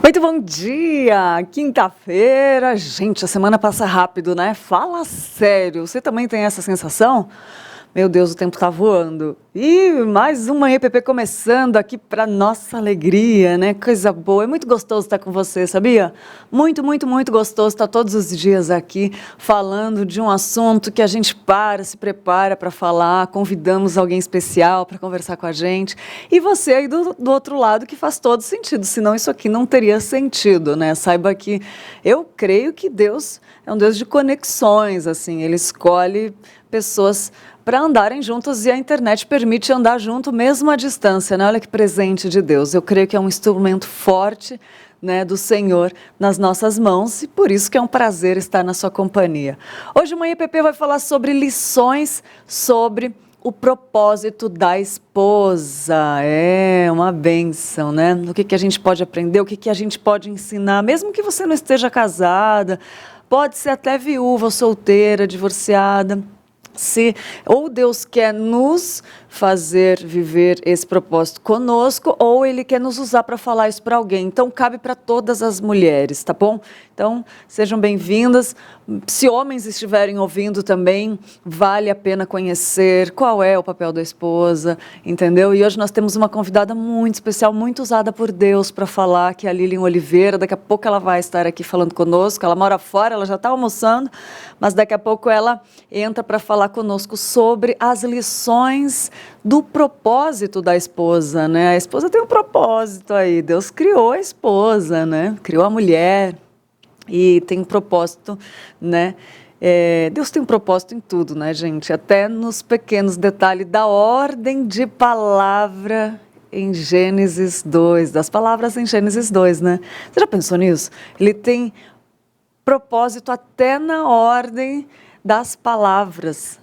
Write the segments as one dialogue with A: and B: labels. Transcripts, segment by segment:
A: Muito bom dia! Quinta-feira, gente, a semana passa rápido, né? Fala sério, você também tem essa sensação? Meu Deus, o tempo tá voando. E mais uma EPP começando aqui para nossa alegria, né? Coisa boa. É muito gostoso estar com você, sabia? Muito, muito, muito gostoso estar todos os dias aqui falando de um assunto que a gente se prepara para falar, convidamos alguém especial para conversar com a gente. E você aí do outro lado que faz todo sentido, senão isso aqui não teria sentido, né? Saiba que eu creio que Deus é um Deus de conexões, assim, Ele escolhe pessoas para andarem juntos e a internet permite andar junto mesmo à distância, né? Olha que presente de Deus. Eu creio que é um instrumento forte, né, do Senhor nas nossas mãos e por isso que é um prazer estar na sua companhia. Hoje o Manhã EPP vai falar sobre lições sobre o propósito da esposa. É uma bênção, né? O que a gente pode aprender, o que a gente pode ensinar, mesmo que você não esteja casada, pode ser até viúva, solteira, divorciada. Ou Deus quer nos fazer viver esse propósito conosco, ou Ele quer nos usar para falar isso para alguém. Então, cabe para todas as mulheres, tá bom? Então, sejam bem-vindas. Se homens estiverem ouvindo também, vale a pena conhecer qual é o papel da esposa, entendeu? E hoje nós temos uma convidada muito especial, muito usada por Deus para falar, que é a Lilian Oliveira. Daqui a pouco ela vai estar aqui falando conosco. Ela mora fora, ela já está almoçando, mas daqui a pouco ela entra para falar conosco sobre as lições do propósito da esposa, né? A esposa tem um propósito aí, Deus criou a esposa, né? Criou a mulher e tem um propósito, né? Deus tem um propósito em tudo, né, gente? Até nos pequenos detalhes da ordem de palavra em Gênesis 2, das palavras em Gênesis 2, né? Você já pensou nisso? Ele tem propósito até na ordem das palavras.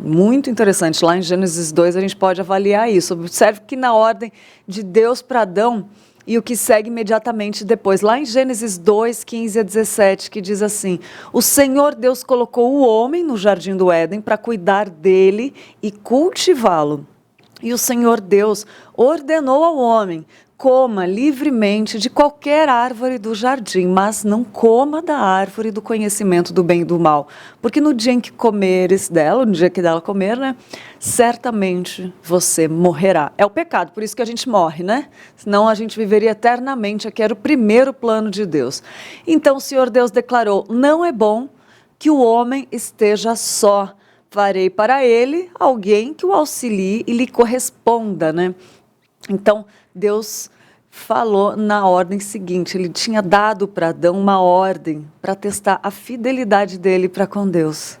A: Muito interessante. Lá em Gênesis 2 a gente pode avaliar isso. Observe que na ordem de Deus para Adão e o que segue imediatamente depois. Lá em Gênesis 2, 15 a 17, que diz assim: o Senhor Deus colocou o homem no jardim do Éden para cuidar dele e cultivá-lo. E o Senhor Deus ordenou ao homem: coma livremente de qualquer árvore do jardim, mas não coma da árvore do conhecimento do bem e do mal, porque no dia em que comeres dela, no dia que dela comer, né, certamente você morrerá. É o pecado, por isso que a gente morre, né? Senão a gente viveria eternamente, aqui era o primeiro plano de Deus. Então o Senhor Deus declarou: não é bom que o homem esteja só, farei para ele alguém que o auxilie e lhe corresponda, né? Então, Deus falou na ordem seguinte, Ele tinha dado para Adão uma ordem para testar a fidelidade dele para com Deus.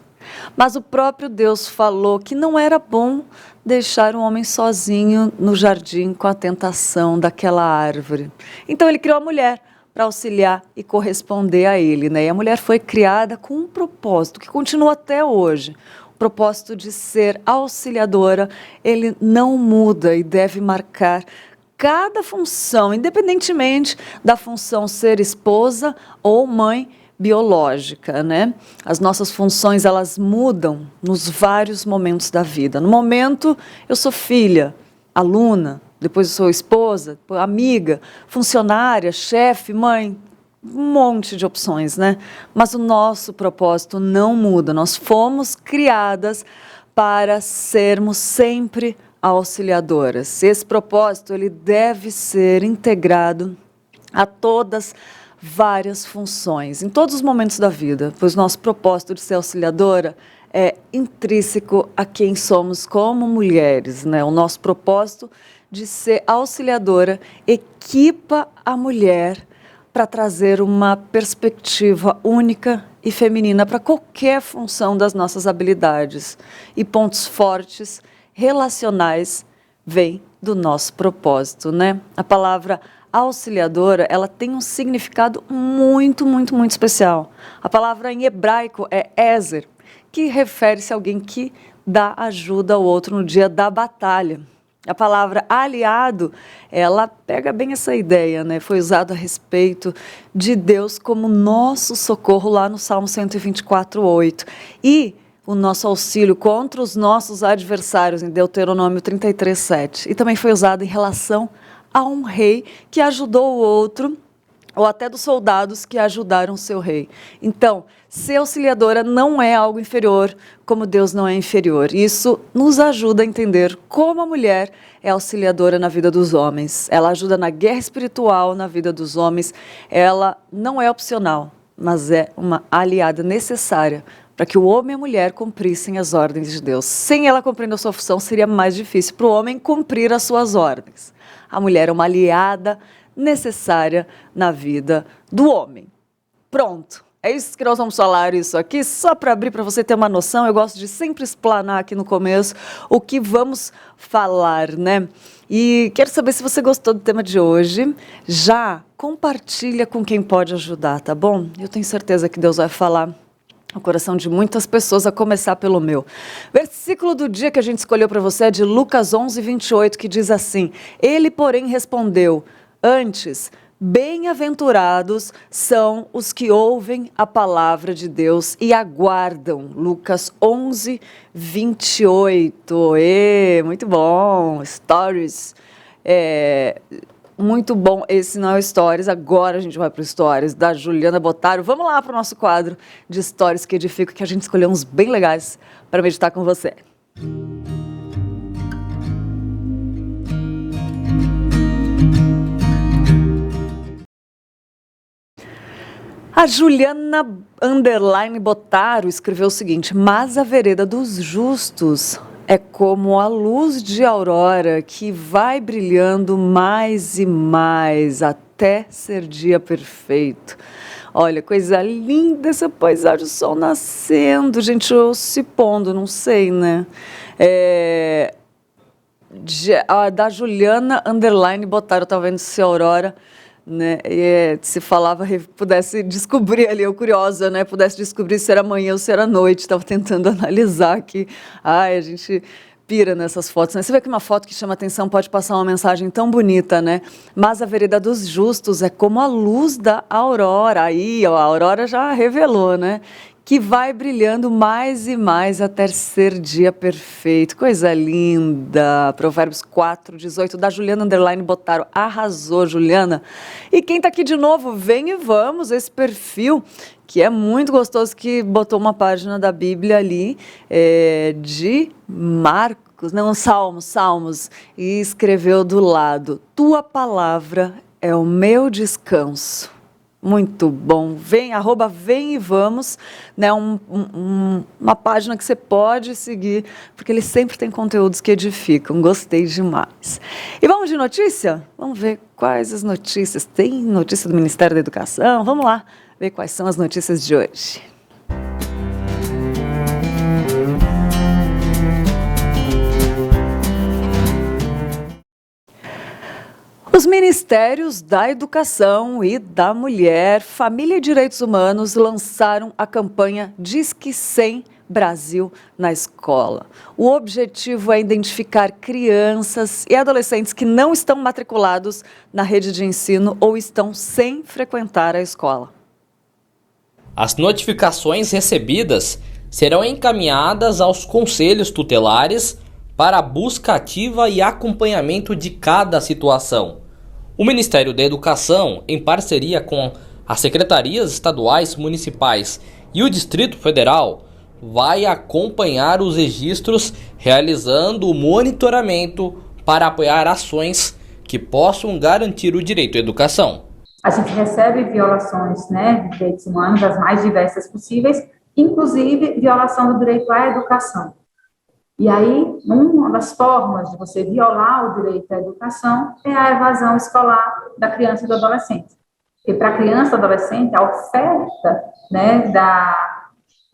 A: Mas o próprio Deus falou que não era bom deixar um homem sozinho no jardim com a tentação daquela árvore. Então Ele criou a mulher para auxiliar e corresponder a Ele, né? E a mulher foi criada com um propósito que continua até hoje. O propósito de ser auxiliadora, ele não muda e deve marcar cada função, independentemente da função ser esposa ou mãe biológica, né? As nossas funções, elas mudam nos vários momentos da vida. No momento, eu sou filha, aluna, depois eu sou esposa, amiga, funcionária, chefe, mãe, um monte de opções, né? Mas o nosso propósito não muda. Nós fomos criadas para sermos sempre auxiliadoras. Esse propósito, ele deve ser integrado a todas várias funções, em todos os momentos da vida, pois nosso propósito de ser auxiliadora é intrínseco a quem somos como mulheres, né? O nosso propósito de ser auxiliadora equipa a mulher para trazer uma perspectiva única e feminina para qualquer função das nossas habilidades. E pontos fortes, relacionais, vêm do nosso propósito, né? A palavra auxiliadora, ela tem um significado muito, muito, muito especial. A palavra em hebraico é ezer, que refere-se a alguém que dá ajuda ao outro no dia da batalha. A palavra aliado, ela pega bem essa ideia, né? Foi usada a respeito de Deus como nosso socorro lá no Salmo 124:8. E o nosso auxílio contra os nossos adversários em Deuteronômio 33:7. E também foi usado em relação a um rei que ajudou o outro, ou até dos soldados que ajudaram seu rei. Então, ser auxiliadora não é algo inferior, como Deus não é inferior. Isso nos ajuda a entender como a mulher é auxiliadora na vida dos homens. Ela ajuda na guerra espiritual na vida dos homens. Ela não é opcional, mas é uma aliada necessária para que o homem e a mulher cumprissem as ordens de Deus. Sem ela cumprindo a sua função, seria mais difícil para o homem cumprir as suas ordens. A mulher é uma aliada necessária na vida do homem. Pronto. É isso que nós vamos falar isso aqui, só para abrir para você ter uma noção. Eu gosto de sempre explanar aqui no começo o que vamos falar, né? E quero saber se você gostou do tema de hoje. Já compartilha com quem pode ajudar, tá bom? Eu tenho certeza que Deus vai falar no coração de muitas pessoas, a começar pelo meu. Versículo do dia que a gente escolheu para você é de Lucas 11:28, que diz assim: Ele, porém, respondeu: Antes, bem-aventurados são os que ouvem a palavra de Deus e aguardam. Lucas 11:28. Muito bom. Stories. Muito bom. Esse não é o Stories. Agora a gente vai para o Stories da Juliana Bottaro. Vamos lá para o nosso quadro de Stories que edifica, que a gente escolheu uns bem legais para meditar com você. A Juliana Bottaro escreveu o seguinte: Mas a vereda dos justos é como a luz de aurora que vai brilhando mais e mais até ser dia perfeito. Olha, coisa linda essa paisagem, o sol nascendo, gente, ou se pondo, não sei, né? Da Juliana Bottaro, eu estava vendo se a aurora, né, se falava, pudesse descobrir ali, eu curiosa, né, pudesse descobrir se era manhã ou se era noite, estava tentando analisar aqui. Ai, a gente pira nessas fotos, né? Você vê que uma foto que chama atenção pode passar uma mensagem tão bonita, né? Mas a vereda dos justos é como a luz da aurora. Aí, ó, a aurora já revelou, né? Que vai brilhando mais e mais até ser dia perfeito. Coisa linda. Provérbios 4:18, da Juliana Bottaro. Arrasou, Juliana. E quem está aqui de novo, vem e vamos, esse perfil, que é muito gostoso, que botou uma página da Bíblia ali, de Marcos, não, Salmos, e escreveu do lado: Tua palavra é o meu descanso. Muito bom. Vem e vamos, né? Uma página que você pode seguir, porque ele sempre tem conteúdos que edificam. Gostei demais. E vamos de notícia? Vamos ver quais as notícias. Tem notícia do Ministério da Educação? Vamos lá ver quais são as notícias de hoje. Os Ministérios da Educação e da Mulher, Família e Direitos Humanos lançaram a campanha Disque 100 Brasil na escola. O objetivo é identificar crianças e adolescentes que não estão matriculados na rede de ensino ou estão sem frequentar a escola.
B: As notificações recebidas serão encaminhadas aos conselhos tutelares para a busca ativa e acompanhamento de cada situação. O Ministério da Educação, em parceria com as secretarias estaduais, municipais e o Distrito Federal, vai acompanhar os registros, realizando o monitoramento para apoiar ações que possam garantir o direito à educação.
C: A gente recebe violações, né, de direitos humanos, as mais diversas possíveis, inclusive violação do direito à educação. E aí, uma das formas de você violar o direito à educação é a evasão escolar da criança e do adolescente. E para a criança e adolescente, a oferta, né,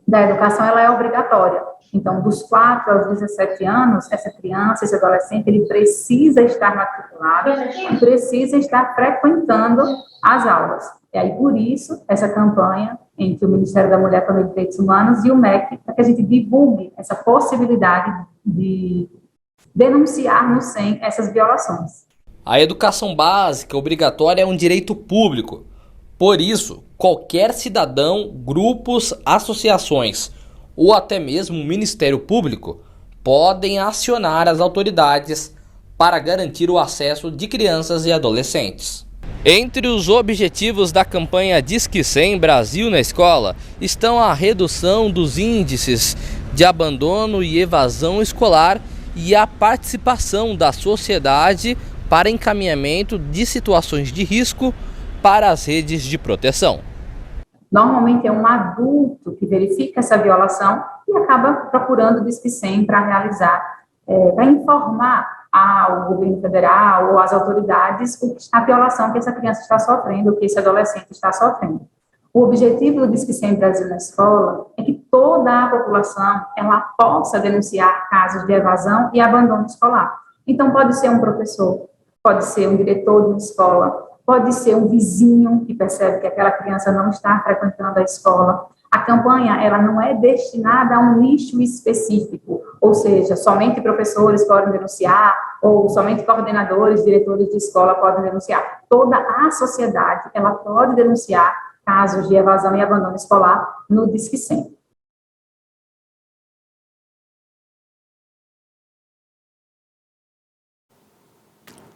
C: da educação ela é obrigatória. Então, dos 4 aos 17 anos, essa criança, esse adolescente, ele precisa estar matriculado e precisa estar frequentando as aulas. E aí, por isso, essa campanha entre o Ministério da Mulher, Família e Direitos Humanos e o MEC, para que a gente divulgue essa possibilidade de denunciar no SEM essas violações.
B: A educação básica obrigatória é um direito público. Por isso, qualquer cidadão, grupos, associações ou até mesmo o Ministério Público podem acionar as autoridades para garantir o acesso de crianças e adolescentes. Entre os objetivos da campanha Disque 100 Brasil na Escola estão a redução dos índices de abandono e evasão escolar e a participação da sociedade para encaminhamento de situações de risco para as redes de proteção.
C: Normalmente é um adulto que verifica essa violação e acaba procurando o Disque 100 para realizar, para informar ao governo federal ou às autoridades a violação que essa criança está sofrendo, que esse adolescente está sofrendo. O objetivo do Disque 100 Brasil na Escola é que toda a população ela possa denunciar casos de evasão e abandono escolar. Então, pode ser um professor, pode ser um diretor de uma escola, pode ser um vizinho que percebe que aquela criança não está frequentando a escola. A campanha ela não é destinada a um nicho específico, ou seja, somente professores podem denunciar, ou somente coordenadores, diretores de escola podem denunciar. Toda a sociedade ela pode denunciar casos de evasão e abandono escolar no Disque 100.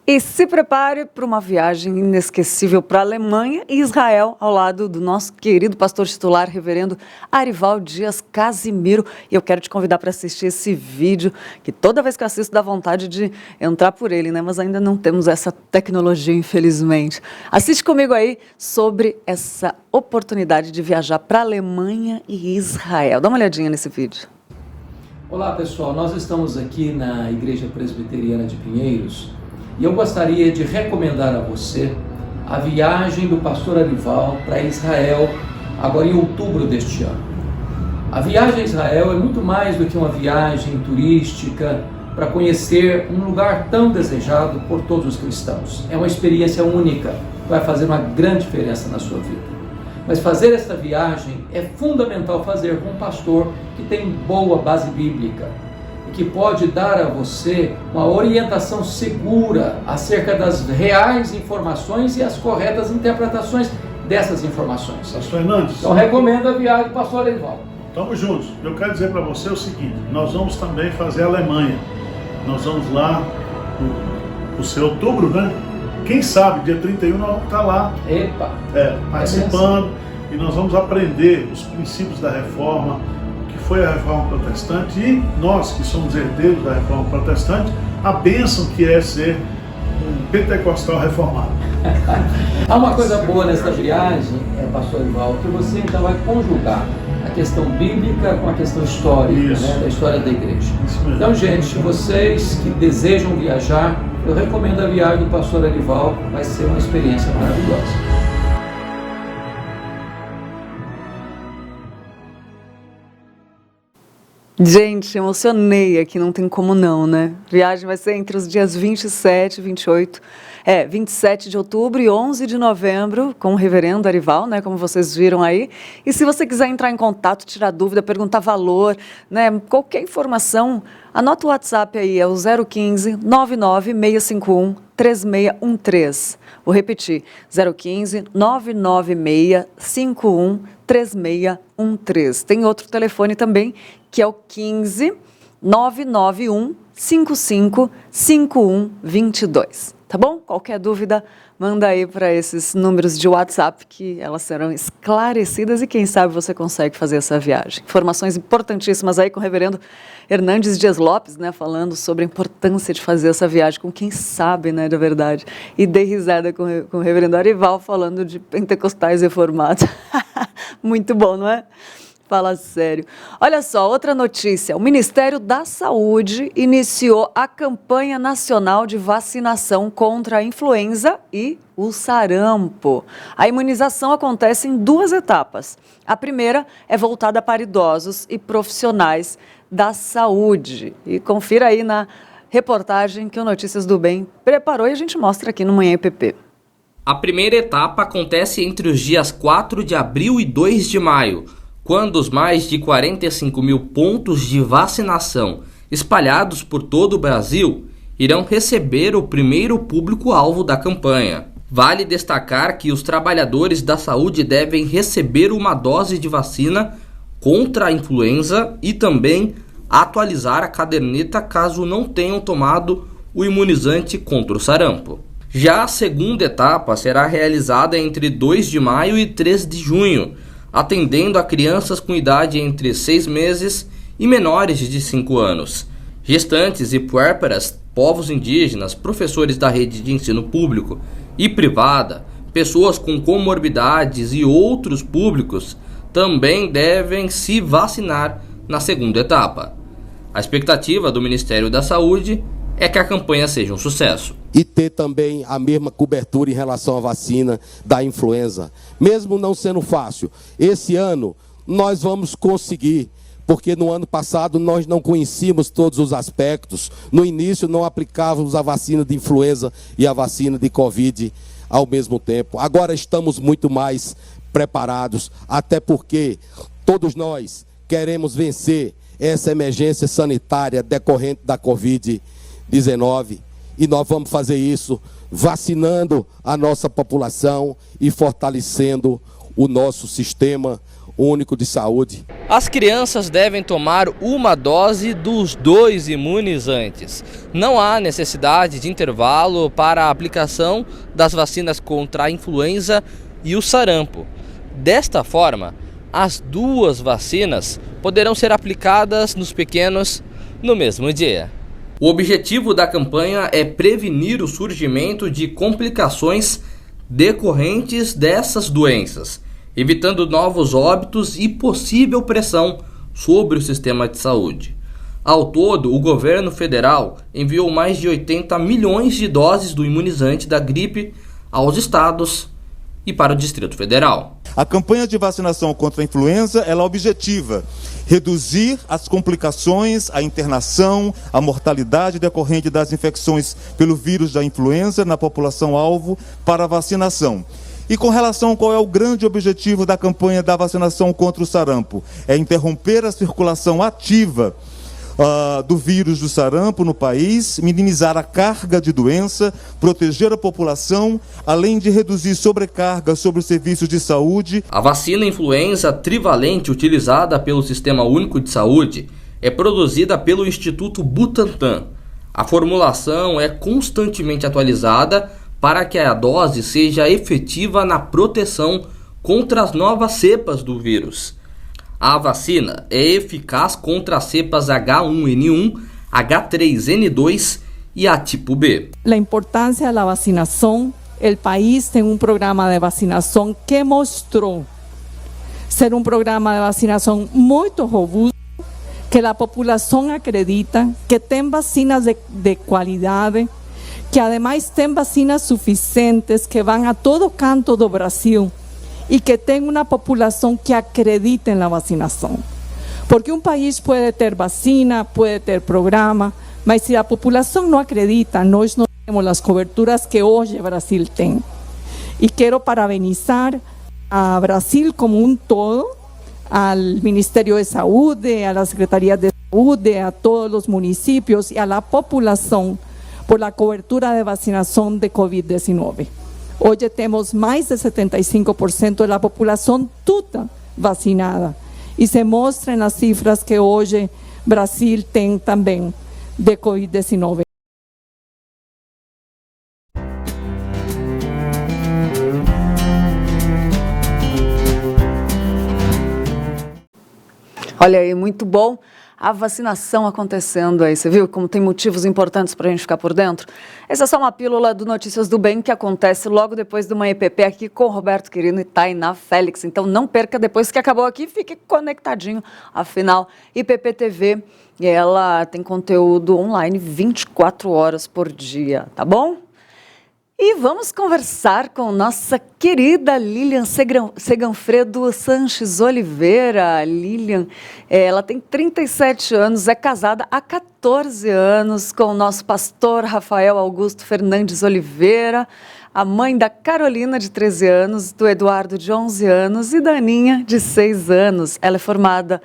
A: E se prepare para uma viagem inesquecível para a Alemanha e Israel, ao lado do nosso querido pastor titular, reverendo Arival Dias Casimiro. E eu quero te convidar para assistir esse vídeo, que toda vez que eu assisto dá vontade de entrar por ele, né? Mas ainda não temos essa tecnologia, infelizmente. Assiste comigo aí sobre essa oportunidade de viajar para a Alemanha e Israel. Dá uma olhadinha nesse vídeo.
D: Olá pessoal, nós estamos aqui na Igreja Presbiteriana de Pinheiros. E eu gostaria de recomendar a você a viagem do pastor Arival para Israel, agora em outubro deste ano. A viagem a Israel é muito mais do que uma viagem turística para conhecer um lugar tão desejado por todos os cristãos. É uma experiência única, vai fazer uma grande diferença na sua vida. Mas fazer esta viagem é fundamental fazer com um pastor que tem boa base bíblica, que pode dar a você uma orientação segura acerca das reais informações e as corretas interpretações dessas informações.
E: Pastor Hernandes.
D: Então recomendo a viagem do pastor Arival.
E: Estamos juntos. Eu quero dizer para você o seguinte, nós vamos também fazer a Alemanha. Nós vamos lá no seu outubro, né? Quem sabe, dia 31 nós vamos estar lá.
D: Epa!
E: Participando, e nós vamos aprender os princípios da reforma, foi a Reforma Protestante, e nós que somos herdeiros da Reforma Protestante, a bênção que é ser um pentecostal reformado.
D: Há uma coisa boa nessa viagem, pastor Arival, que você então vai conjugar a questão bíblica com a questão histórica, né, da história da igreja. Então, gente, vocês que desejam viajar, eu recomendo a viagem do pastor Arival, vai ser uma experiência maravilhosa.
A: Gente, emocionei aqui, não tem como não, né? Viagem vai ser entre os dias 27 e 27 de outubro e 11 de novembro, com o reverendo Arival, né? Como vocês viram aí. E se você quiser entrar em contato, tirar dúvida, perguntar valor, né? Qualquer informação, anota o WhatsApp aí, é o 015 99651 3613. Vou repetir, 015 99651 3613. Tem outro telefone também, que é o 15 991 55 5122. Tá bom? Qualquer dúvida, manda aí para esses números de WhatsApp que elas serão esclarecidas e quem sabe você consegue fazer essa viagem. Informações importantíssimas aí com o reverendo Hernandes Dias Lopes, né, falando sobre a importância de fazer essa viagem com quem sabe, né, da verdade. E dei risada com o reverendo Arival falando de pentecostais reformados. Muito bom, não é? Fala sério. Olha só, outra notícia. O Ministério da Saúde iniciou a campanha nacional de vacinação contra a influenza e o sarampo. A imunização acontece em 2 etapas. A primeira é voltada para idosos e profissionais da saúde. E confira aí na reportagem que o Notícias do Bem preparou e a gente mostra aqui no Manhã EPP.
B: A primeira etapa acontece entre os dias 4 de abril e 2 de maio, quando os mais de 45 mil pontos de vacinação espalhados por todo o Brasil irão receber o primeiro público-alvo da campanha. Vale destacar que os trabalhadores da saúde devem receber uma dose de vacina contra a influenza e também atualizar a caderneta caso não tenham tomado o imunizante contra o sarampo. Já a segunda etapa será realizada entre 2 de maio e 3 de junho, atendendo a crianças com idade entre 6 meses e menores de 5 anos, gestantes e puérperas, povos indígenas, professores da rede de ensino público e privada, pessoas com comorbidades e outros públicos também devem se vacinar na segunda etapa. A expectativa do Ministério da Saúde é que a campanha seja um sucesso.
F: E ter também a mesma cobertura em relação à vacina da influenza. Mesmo não sendo fácil, esse ano nós vamos conseguir, porque no ano passado nós não conhecíamos todos os aspectos. No início não aplicávamos a vacina de influenza e a vacina de Covid ao mesmo tempo. Agora estamos muito mais preparados, até porque todos nós queremos vencer essa emergência sanitária decorrente da Covid-19 e nós vamos fazer isso vacinando a nossa população e fortalecendo o nosso sistema único de saúde.
B: As crianças devem tomar uma dose dos 2 imunizantes. Não há necessidade de intervalo para a aplicação das vacinas contra a influenza e o sarampo. Desta forma, as 2 vacinas poderão ser aplicadas nos pequenos no mesmo dia. O objetivo da campanha é prevenir o surgimento de complicações decorrentes dessas doenças, evitando novos óbitos e possível pressão sobre o sistema de saúde. Ao todo, o governo federal enviou mais de 80 milhões de doses do imunizante da gripe aos estados e para o Distrito Federal.
G: A campanha de vacinação contra a influenza ela é objetiva: reduzir as complicações, a internação, a mortalidade decorrente das infecções pelo vírus da influenza na população-alvo para a vacinação. E com relação a qual é o grande objetivo da campanha da vacinação contra o sarampo? É interromper a circulação ativa do vírus do sarampo no país, minimizar a carga de doença, proteger a população, além de reduzir sobrecarga sobre os serviços de saúde.
B: A vacina influenza trivalente utilizada pelo Sistema Único de Saúde é produzida pelo Instituto Butantan. A formulação é constantemente atualizada para que a dose seja efetiva na proteção contra as novas cepas do vírus. A vacina é eficaz contra as cepas H1N1, H3N2 e a tipo B.
H: A importância da vacinação, o país tem um programa de vacinação que mostrou ser um programa de vacinação muito robusto, que a população acredita, que tem vacinas de qualidade, que además tem vacinas suficientes que vão a todo canto do Brasil e que tem uma população que acredita na vacinação. Porque um país pode ter vacina, pode ter programa, mas se a população não acredita, nós não temos as coberturas que hoje o Brasil tem. E quero parabenizar a Brasil como um todo, ao Ministério de Saúde, a la Secretaría de Saúde, a todos os municípios e a la população por la cobertura de vacinação de Covid-19. Hoje temos mais de 75% da população toda vacinada. E se mostra nas cifras que hoje Brasil tem também de Covid-19.
A: Olha aí, muito bom a vacinação acontecendo aí. Você viu como tem motivos importantes para a gente ficar por dentro? Essa é só uma pílula do Notícias do Bem que acontece logo depois de uma EPP aqui com o Roberto Quirino e Tainá Félix. Então não perca, depois que acabou aqui, fique conectadinho. Afinal, IPP TV, ela tem conteúdo online 24 horas por dia, tá bom? E vamos conversar com nossa querida Lilian Seganfredo Sanches Oliveira. Lilian, ela tem 37 anos, é casada há 14 anos com o nosso pastor Rafael Augusto Fernandes Oliveira, a mãe da Carolina, de 13 anos, do Eduardo, de 11 anos, e da Aninha, de 6 anos. Ela é formada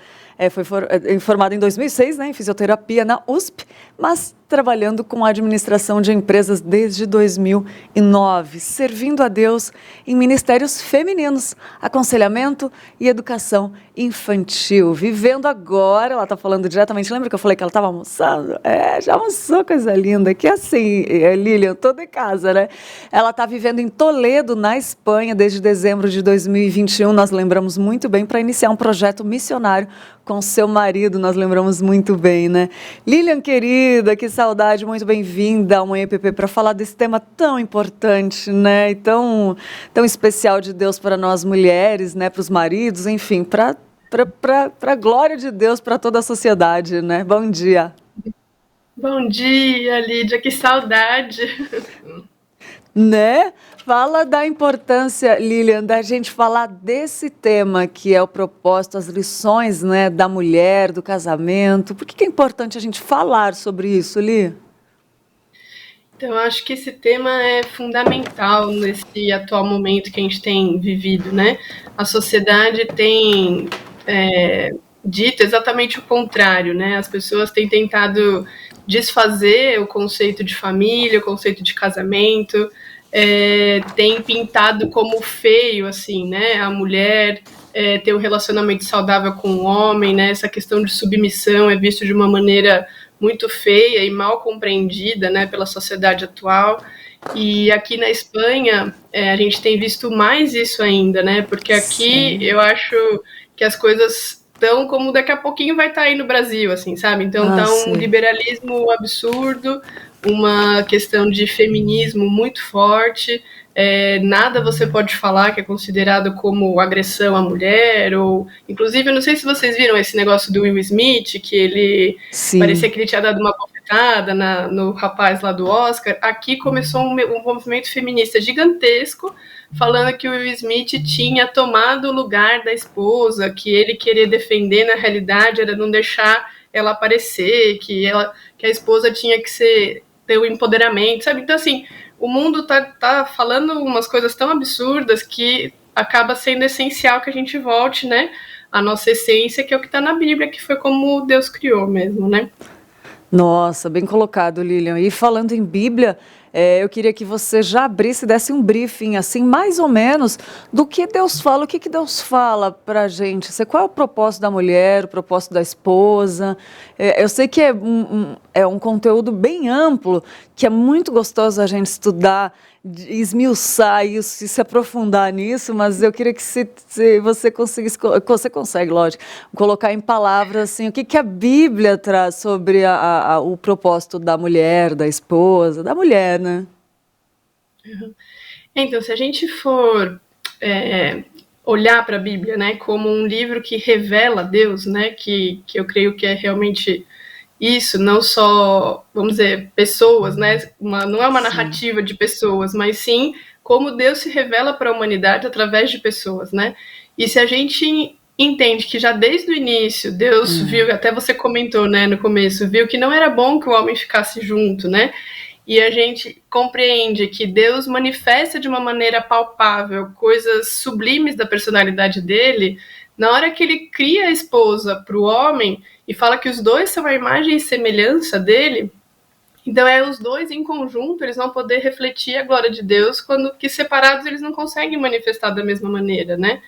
A: Formada em 2006, né, em fisioterapia na USP, mas trabalhando com administração de empresas desde 2009, servindo a Deus em ministérios femininos, aconselhamento e educação infantil. Vivendo agora, ela está falando diretamente, lembra que eu falei que ela estava almoçando? Já almoçou, coisa linda, que assim, Lilian, toda em casa, né? Ela está vivendo em Toledo, na Espanha, desde dezembro de 2021, nós lembramos muito bem, para iniciar um projeto missionário com seu marido, nós lembramos muito bem, né? Lilian, querida, que saudade, muito bem-vinda ao Manhã EPP para falar desse tema tão importante, né? E tão especial de Deus para nós mulheres, né? Para os maridos, enfim, para a glória de Deus para toda a sociedade, né? Bom dia.
I: Bom dia, Lídia, que saudade.
A: Né? Fala da importância, Lilian, da gente falar desse tema que é o propósito, as lições, né, da mulher, do casamento. Por que é importante a gente falar sobre isso, Li?
I: Então, eu acho que esse tema é fundamental nesse atual momento que a gente tem vivido, né? A sociedade tem dito exatamente o contrário, né? As pessoas têm tentado desfazer o conceito de família, o conceito de casamento, tem pintado como feio, assim, né? A mulher ter um relacionamento saudável com o homem, né? Essa questão de submissão é visto de uma maneira muito feia e mal compreendida, né, pela sociedade atual. E aqui na Espanha, a gente tem visto mais isso ainda, né? Porque aqui eu acho que as coisas estão como daqui a pouquinho vai estar aí no Brasil, assim, sabe? Então, um liberalismo absurdo, uma questão de feminismo muito forte, nada você pode falar que é considerado como agressão à mulher, ou inclusive, eu não sei se vocês viram esse negócio do Will Smith, que ele parecia que ele tinha dado uma bofetada no rapaz lá do Oscar. Aqui começou um movimento feminista gigantesco, falando que o Will Smith tinha tomado o lugar da esposa, que ele queria defender, na realidade, era não deixar ela aparecer, que a esposa tinha que ter o empoderamento, sabe? Então, assim, o mundo tá falando umas coisas tão absurdas que acaba sendo essencial que a gente volte, né, à nossa essência, que é o que está na Bíblia, que foi como Deus criou mesmo, né?
A: Nossa, bem colocado, Lilian. E falando em Bíblia, eu queria que você já abrisse, desse um briefing, assim, mais ou menos, do que Deus fala, o que Deus fala pra gente. Qual é o propósito da mulher, o propósito da esposa? Eu sei que é um conteúdo bem amplo, que é muito gostoso a gente estudar, esmiuçar isso e se aprofundar nisso, mas eu queria que se você conseguisse, você consegue, lógico, colocar em palavras assim, o que a Bíblia traz sobre o propósito da mulher, da esposa, da mulher, né?
I: Então, se a gente for olhar para a Bíblia, né, como um livro que revela Deus, né, que eu creio que é realmente isso, não só, vamos dizer, pessoas, né? Não é uma narrativa de pessoas, mas sim como Deus se revela para a humanidade através de pessoas, né? E se a gente entende que já desde o início Deus viu, até você comentou, né, no começo, viu que não era bom que o homem ficasse junto, né? E a gente compreende que Deus manifesta de uma maneira palpável coisas sublimes da personalidade dele, na hora que ele cria a esposa para o homem e fala que os dois são a imagem e semelhança dele, então os dois em conjunto, eles vão poder refletir a glória de Deus, quando que separados eles não conseguem manifestar da mesma maneira, né?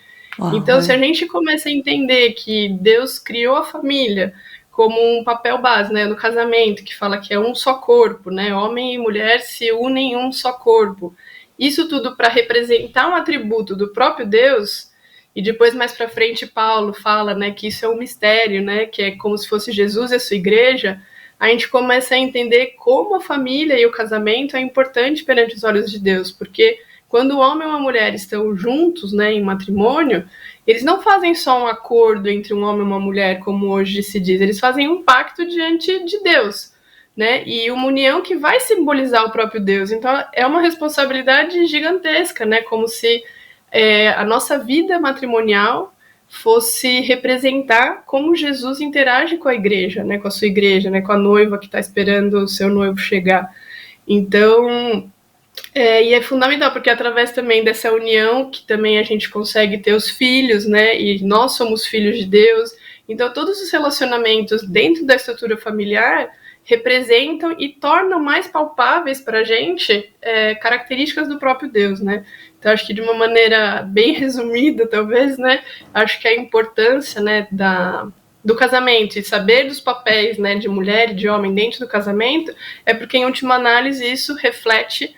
I: Então, se a gente começa a entender que Deus criou a família como um papel base, né, no casamento, que fala que é um só corpo, né, homem e mulher se unem em um só corpo, isso tudo para representar um atributo do próprio Deus. E depois, mais para frente, Paulo fala, né, que isso é um mistério, né, que é como se fosse Jesus e a sua igreja. A gente começa a entender como a família e o casamento é importante perante os olhos de Deus, porque quando o homem e uma mulher estão juntos, né, em matrimônio, eles não fazem só um acordo entre um homem e uma mulher, como hoje se diz, eles fazem um pacto diante de Deus, né, e uma união que vai simbolizar o próprio Deus. Então, é uma responsabilidade gigantesca, né, como se a nossa vida matrimonial fosse representar como Jesus interage com a igreja, né, com a sua igreja, né, com a noiva que está esperando o seu noivo chegar. Então, e é fundamental, porque através também dessa união que também a gente consegue ter os filhos, né, e nós somos filhos de Deus, Então, todos os relacionamentos dentro da estrutura familiar representam e tornam mais palpáveis para a gente características do próprio Deus, né? Então, acho que de uma maneira bem resumida, talvez, né? Acho que a importância, né, do casamento e saber dos papéis, né, de mulher e de homem dentro do casamento é porque, em última análise, isso reflete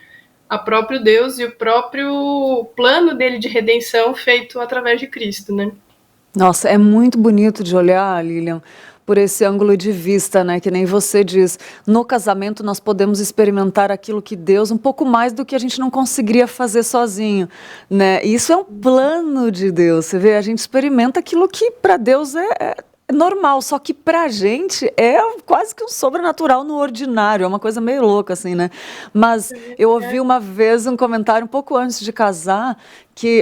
I: a próprio Deus e o próprio plano dele de redenção feito através de Cristo, né?
A: Nossa, é muito bonito de olhar, Lilian, por esse ângulo de vista, né? Que nem você diz, no casamento nós podemos experimentar aquilo que Deus, um pouco mais do que a gente não conseguiria fazer sozinho, né? E isso é um plano de Deus, você vê, a gente experimenta aquilo que para Deus é normal, só que pra gente é quase que um sobrenatural no ordinário, é uma coisa meio louca assim, né? Mas eu ouvi uma vez um comentário um pouco antes de casar,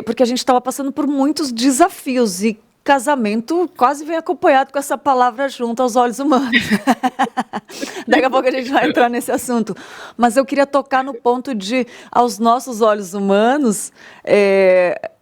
A: porque a gente estava passando por muitos desafios e casamento quase vem acompanhado com essa palavra junto aos olhos humanos. Daqui a pouco a gente vai entrar nesse assunto. Mas eu queria tocar no ponto de, aos nossos olhos humanos,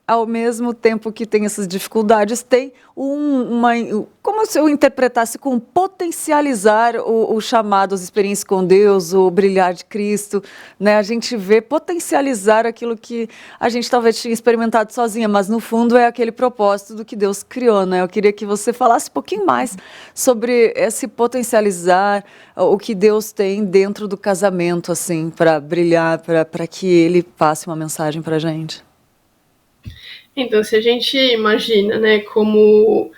A: ao mesmo tempo que tem essas dificuldades, tem como se eu interpretasse com potencializar o chamado, as experiências com Deus, o brilhar de Cristo, né? A gente vê potencializar aquilo que a gente talvez tinha experimentado sozinha, mas no fundo é aquele propósito do que Deus criou, né? Eu queria que você falasse um pouquinho mais sobre esse potencializar o que Deus tem dentro do casamento, assim, para brilhar, para que Ele passe uma mensagem para a gente.
I: Então, se a gente imagina, né, como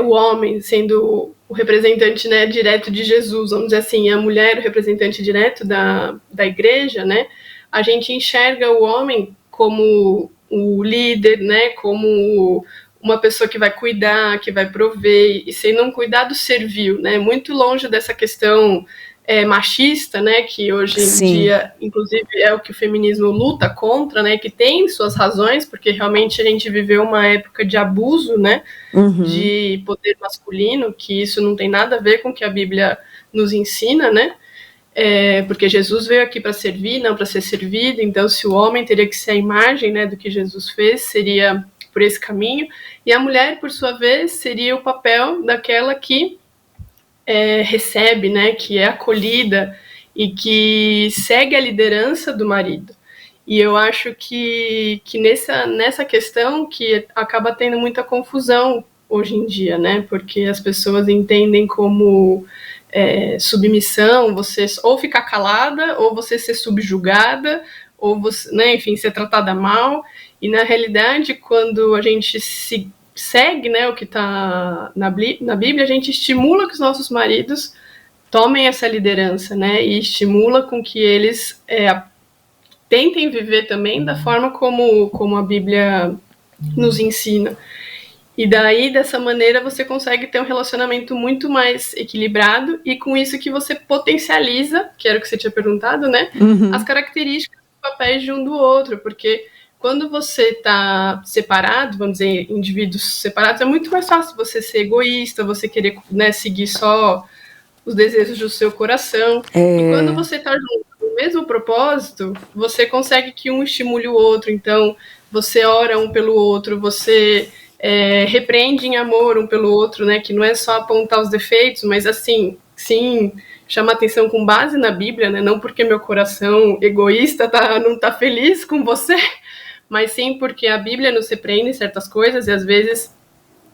I: o homem sendo o representante, né, direto de Jesus, vamos dizer assim, a mulher o representante direto da igreja, né, a gente enxerga o homem como o líder, né, como uma pessoa que vai cuidar, que vai prover, e sendo um cuidado servil, né, muito longe dessa questão machista, né, que hoje em dia, inclusive, é o que o feminismo luta contra, né, que tem suas razões, porque realmente a gente viveu uma época de abuso, né, de poder masculino, que isso não tem nada a ver com o que a Bíblia nos ensina, né, porque Jesus veio aqui para servir, não para ser servido, então se o homem teria que ser a imagem, né, do que Jesus fez, seria por esse caminho, e a mulher, por sua vez, seria o papel daquela que recebe, né, que é acolhida e que segue a liderança do marido. E eu acho que nessa questão que acaba tendo muita confusão hoje em dia, né, porque as pessoas entendem como submissão, você ou ficar calada, ou você ser subjugada, ou você, né, enfim, ser tratada mal, e na realidade, quando a gente segue, né, o que está na Bíblia, a gente estimula que os nossos maridos tomem essa liderança, né, e estimula com que eles tentem viver também da forma como a Bíblia nos ensina. E daí, dessa maneira, você consegue ter um relacionamento muito mais equilibrado e com isso que você potencializa, que era o que você tinha perguntado, né, as características dos papéis de um do outro, porque quando você está separado, vamos dizer, indivíduos separados, é muito mais fácil você ser egoísta, você querer, né, seguir só os desejos do seu coração. E quando você está junto no mesmo propósito, você consegue que um estimule o outro. Então, você ora um pelo outro, você repreende em amor um pelo outro, né, que não é só apontar os defeitos, mas assim, sim, chama atenção com base na Bíblia, né, não porque meu coração egoísta não está feliz com você, mas sim porque a Bíblia nos repreende em certas coisas, e às vezes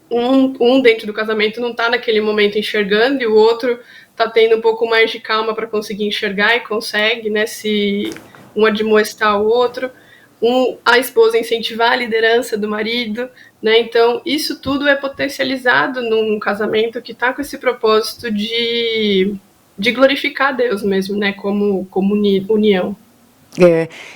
I: um dentro do casamento não está naquele momento enxergando, e o outro está tendo um pouco mais de calma para conseguir enxergar, e consegue, né, se um admoestar o outro, a esposa incentivar a liderança do marido, né, então isso tudo é potencializado num casamento que está com esse propósito de glorificar Deus mesmo, né, como união.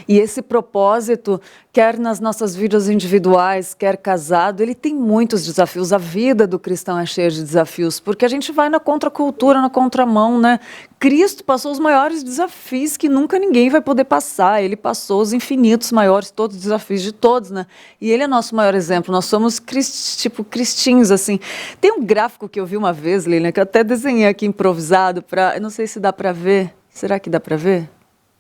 A: E esse propósito, quer nas nossas vidas individuais, quer casado, ele tem muitos desafios. A vida do cristão é cheia de desafios, porque a gente vai na contracultura, na contramão, né? Cristo passou os maiores desafios que nunca ninguém vai poder passar. Ele passou os infinitos maiores, todos os desafios de todos, né? E ele é nosso maior exemplo. Nós somos cristinhos, assim. Tem um gráfico que eu vi uma vez, Lilian, que eu até desenhei aqui improvisado, eu não sei se dá para ver. Será que dá para ver?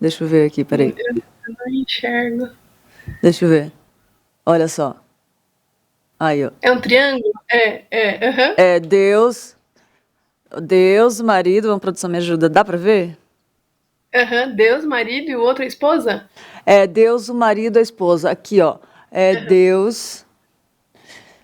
A: Deixa eu ver aqui, peraí.
I: Eu não enxergo.
A: Deixa eu ver. Olha só. Aí, ó.
I: É um triângulo? Aham.
A: É Deus, marido, uma produção me ajuda, dá pra ver?
I: Aham, Deus, marido e o outro a esposa?
A: É Deus, o marido, a esposa. Aqui, ó. É Deus.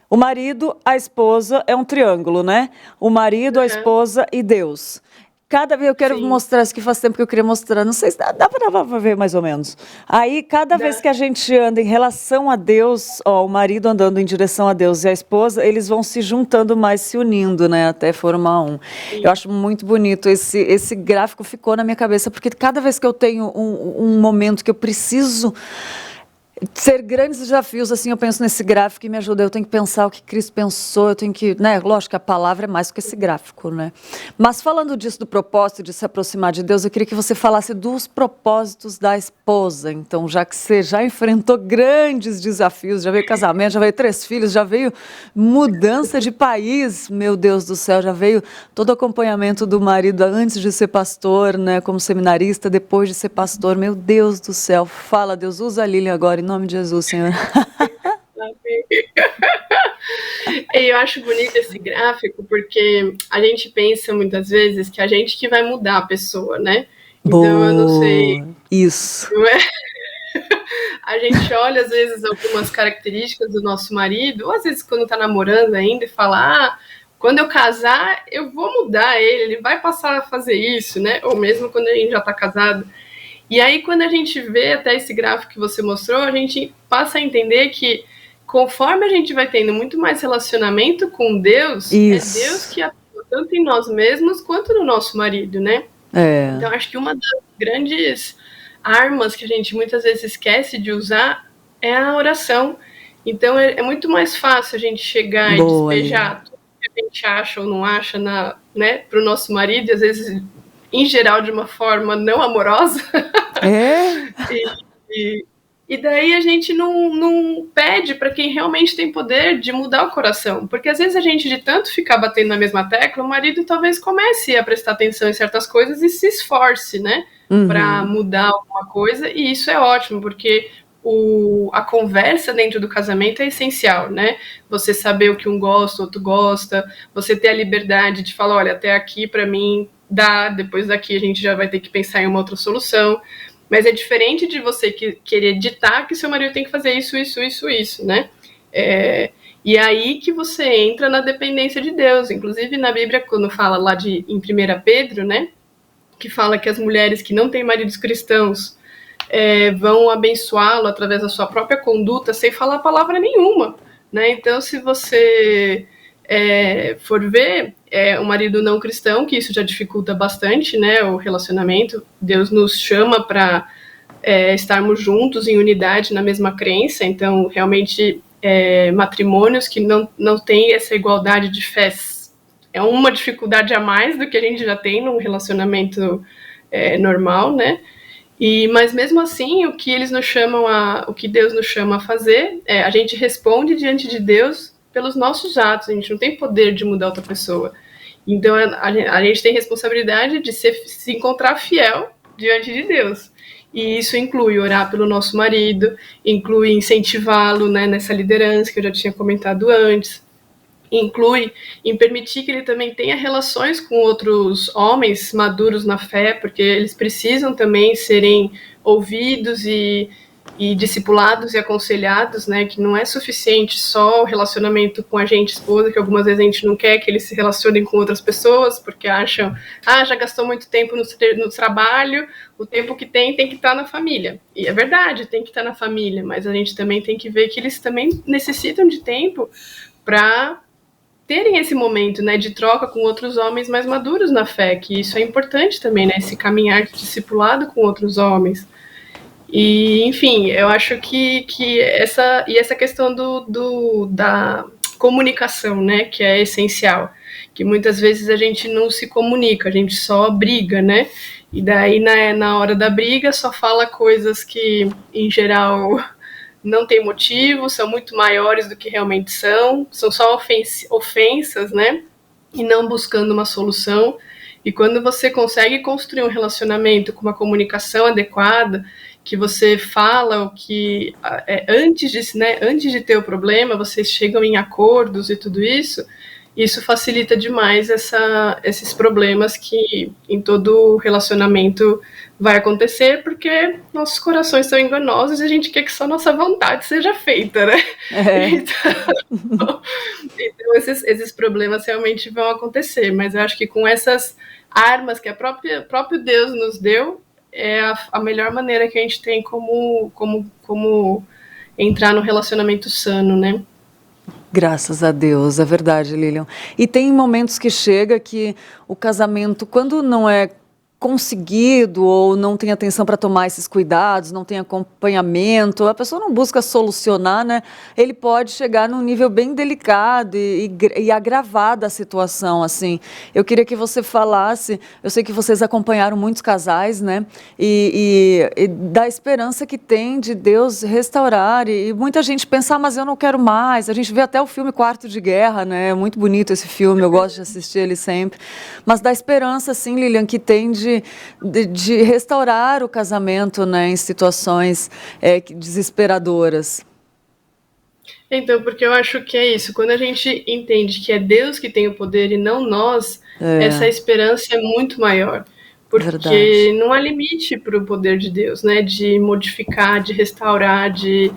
A: O marido, a esposa, é um triângulo, né? O marido, a esposa e Deus. Cada vez eu quero
I: Sim.
A: mostrar isso que faz tempo que eu queria mostrar. Não sei se dá pra ver mais ou menos. Aí, cada vez que a gente anda em relação a Deus, ó, o marido andando em direção a Deus e a esposa, eles vão se juntando mais, se unindo, né? Até formar um. Eu acho muito bonito. Esse gráfico ficou na minha cabeça, porque cada vez que eu tenho um momento que eu preciso ser grandes desafios, assim, eu penso nesse gráfico e me ajuda. Eu tenho que pensar o que Cristo pensou, eu tenho que, né? Lógico que a palavra é mais do que esse gráfico, né? Mas falando disso, do propósito de se aproximar de Deus, eu queria que você falasse dos propósitos da esposa. Então, já que você já enfrentou grandes desafios, já veio casamento, já veio 3 filhos, já veio mudança de país, meu Deus do céu, já veio todo o acompanhamento do marido antes de ser pastor, né? Como seminarista, depois de ser pastor, meu Deus do céu. Fala, Deus, usa a Lilian agora, em nome de Jesus, Senhor.
I: E eu acho bonito esse gráfico porque a gente pensa muitas vezes que a gente que vai mudar a pessoa, né? Então eu não sei.
A: Isso.
I: Não é? A gente olha às vezes algumas características do nosso marido, ou às vezes quando tá namorando ainda e fala, quando eu casar eu vou mudar ele vai passar a fazer isso, né? Ou mesmo quando a gente já tá casado. E aí, quando a gente vê até esse gráfico que você mostrou, a gente passa a entender que conforme a gente vai tendo muito mais relacionamento com Deus,
A: Isso.
I: é Deus que atua tanto em nós mesmos quanto no nosso marido, né?
A: É.
I: Então, acho que uma das grandes armas que a gente muitas vezes esquece de usar é a oração. Então, é muito mais fácil a gente chegar e despejar tudo que a gente acha ou não acha né, para o nosso marido, e às vezes, em geral, de uma forma não amorosa. E daí a gente não pede para quem realmente tem poder de mudar o coração. Porque às vezes a gente, de tanto ficar batendo na mesma tecla, o marido talvez comece a prestar atenção em certas coisas e se esforce, né? Para mudar alguma coisa. E isso é ótimo, porque a conversa dentro do casamento é essencial, né? Você saber o que um gosta, o outro gosta. Você ter a liberdade de falar, olha, até aqui para mim dá, depois daqui a gente já vai ter que pensar em uma outra solução. Mas é diferente de você querer ditar que seu marido tem que fazer isso, né? E aí que você entra na dependência de Deus. Inclusive, na Bíblia, quando fala lá em 1 Pedro, né? Que fala que as mulheres que não têm maridos cristãos vão abençoá-lo através da sua própria conduta sem falar palavra nenhuma, né? Então, se você for ver um marido não cristão, que isso já dificulta bastante, né, o relacionamento. Deus nos chama para estarmos juntos em unidade na mesma crença. Então, realmente, matrimônios que não têm essa igualdade de fé é uma dificuldade a mais do que a gente já tem num relacionamento normal, né? Mas mesmo assim, o que Deus nos chama a fazer, a gente responde diante de Deus pelos nossos atos. A gente não tem poder de mudar outra pessoa. Então, a gente tem responsabilidade de se encontrar fiel diante de Deus. E isso inclui orar pelo nosso marido, inclui incentivá-lo, né, nessa liderança que eu já tinha comentado antes, inclui em permitir que ele também tenha relações com outros homens maduros na fé, porque eles precisam também serem ouvidos e discipulados e aconselhados, né, que não é suficiente só o relacionamento com a gente, esposa, que algumas vezes a gente não quer que eles se relacionem com outras pessoas, porque acham, já gastou muito tempo no trabalho, o tempo que tem que estar na família. E é verdade, tem que estar na família, mas a gente também tem que ver que eles também necessitam de tempo para terem esse momento, né, de troca com outros homens mais maduros na fé, que isso é importante também, né, esse caminhar de discipulado com outros homens. E, enfim, eu acho que essa questão da comunicação, né, que é essencial, que muitas vezes a gente não se comunica, a gente só briga, né, e daí na hora da briga só fala coisas que, em geral, não tem motivo, são muito maiores do que realmente são só ofensas, né, e não buscando uma solução. E quando você consegue construir um relacionamento com uma comunicação adequada, que você fala, o que antes de ter o problema, vocês chegam em acordos e tudo isso, isso facilita demais esses problemas que em todo relacionamento vai acontecer, porque nossos corações são enganosos e a gente quer que só nossa vontade seja feita, né? Então esses problemas realmente vão acontecer, mas eu acho que com essas armas que próprio Deus nos deu, é a melhor maneira que a gente tem como entrar no relacionamento sano, né?
A: Graças a Deus, é verdade, Lilian. E tem momentos que chega que o casamento, quando não é conseguido ou não tem atenção para tomar esses cuidados, não tem acompanhamento, a pessoa não busca solucionar, né? Ele pode chegar num nível bem delicado e agravar da situação, assim. Eu queria que você falasse, eu sei que vocês acompanharam muitos casais, né? E da esperança que tem de Deus restaurar, e muita gente pensa, mas eu não quero mais. A gente vê até o filme Quarto de Guerra, né? É muito bonito esse filme, eu gosto de assistir ele sempre. Mas da esperança, assim, Lilian, que tem de restaurar o casamento, né, em situações desesperadoras.
I: Então, porque eu acho que é isso, quando a gente entende que é Deus que tem o poder e não nós, essa esperança é muito maior, porque não há limite para o poder de Deus, né, de modificar, de restaurar, de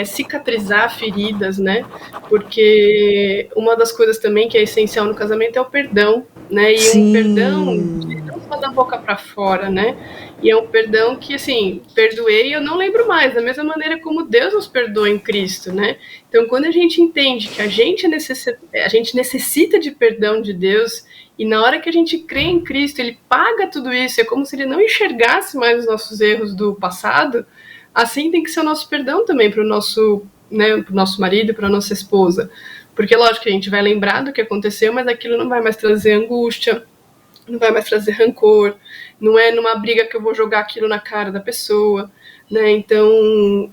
I: cicatrizar feridas, né, porque uma das coisas também que é essencial no casamento é o perdão, né, e um perdão não só da boca para fora, né, e é um perdão que, assim, perdoei e eu não lembro mais, da mesma maneira como Deus nos perdoa em Cristo, né, então quando a gente entende que a gente necessita de perdão de Deus, e na hora que a gente crê em Cristo, Ele paga tudo isso, é como se Ele não enxergasse mais os nossos erros do passado. Assim tem que ser o nosso perdão também para o nosso marido, para a nossa esposa. Porque, lógico, que a gente vai lembrar do que aconteceu, mas aquilo não vai mais trazer angústia, não vai mais trazer rancor, não é numa briga que eu vou jogar aquilo na cara da pessoa, né? Então,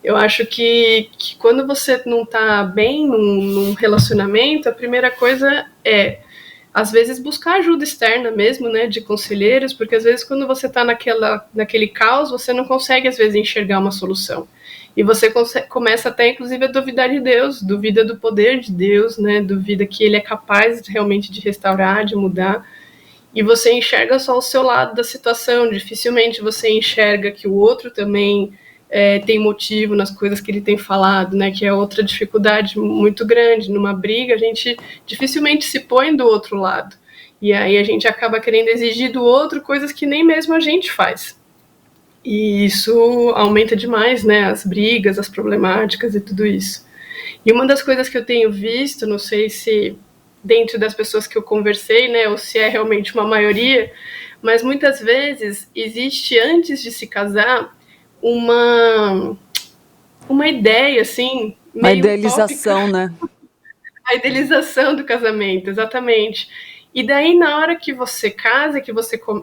I: eu acho que quando você não está bem num relacionamento, a primeira coisa é, às vezes, buscar ajuda externa mesmo, né, de conselheiros, porque às vezes quando você está naquele caos, você não consegue, às vezes, enxergar uma solução. E você começa até, inclusive, a duvidar de Deus, duvida do poder de Deus, né, duvida que Ele é capaz realmente de restaurar, de mudar. E você enxerga só o seu lado da situação, dificilmente você enxerga que o outro também tem motivo nas coisas que ele tem falado, né, que é outra dificuldade muito grande. Numa briga, a gente dificilmente se põe do outro lado. E aí a gente acaba querendo exigir do outro coisas que nem mesmo a gente faz. E isso aumenta demais, né, as brigas, as problemáticas e tudo isso. E uma das coisas que eu tenho visto, não sei se dentro das pessoas que eu conversei, né, ou se é realmente uma maioria, mas muitas vezes existe, antes de se casar, uma ideia, assim, meio
A: uma idealização,
I: utópica,
A: né?
I: A idealização do casamento, exatamente. E daí, na hora que você casa,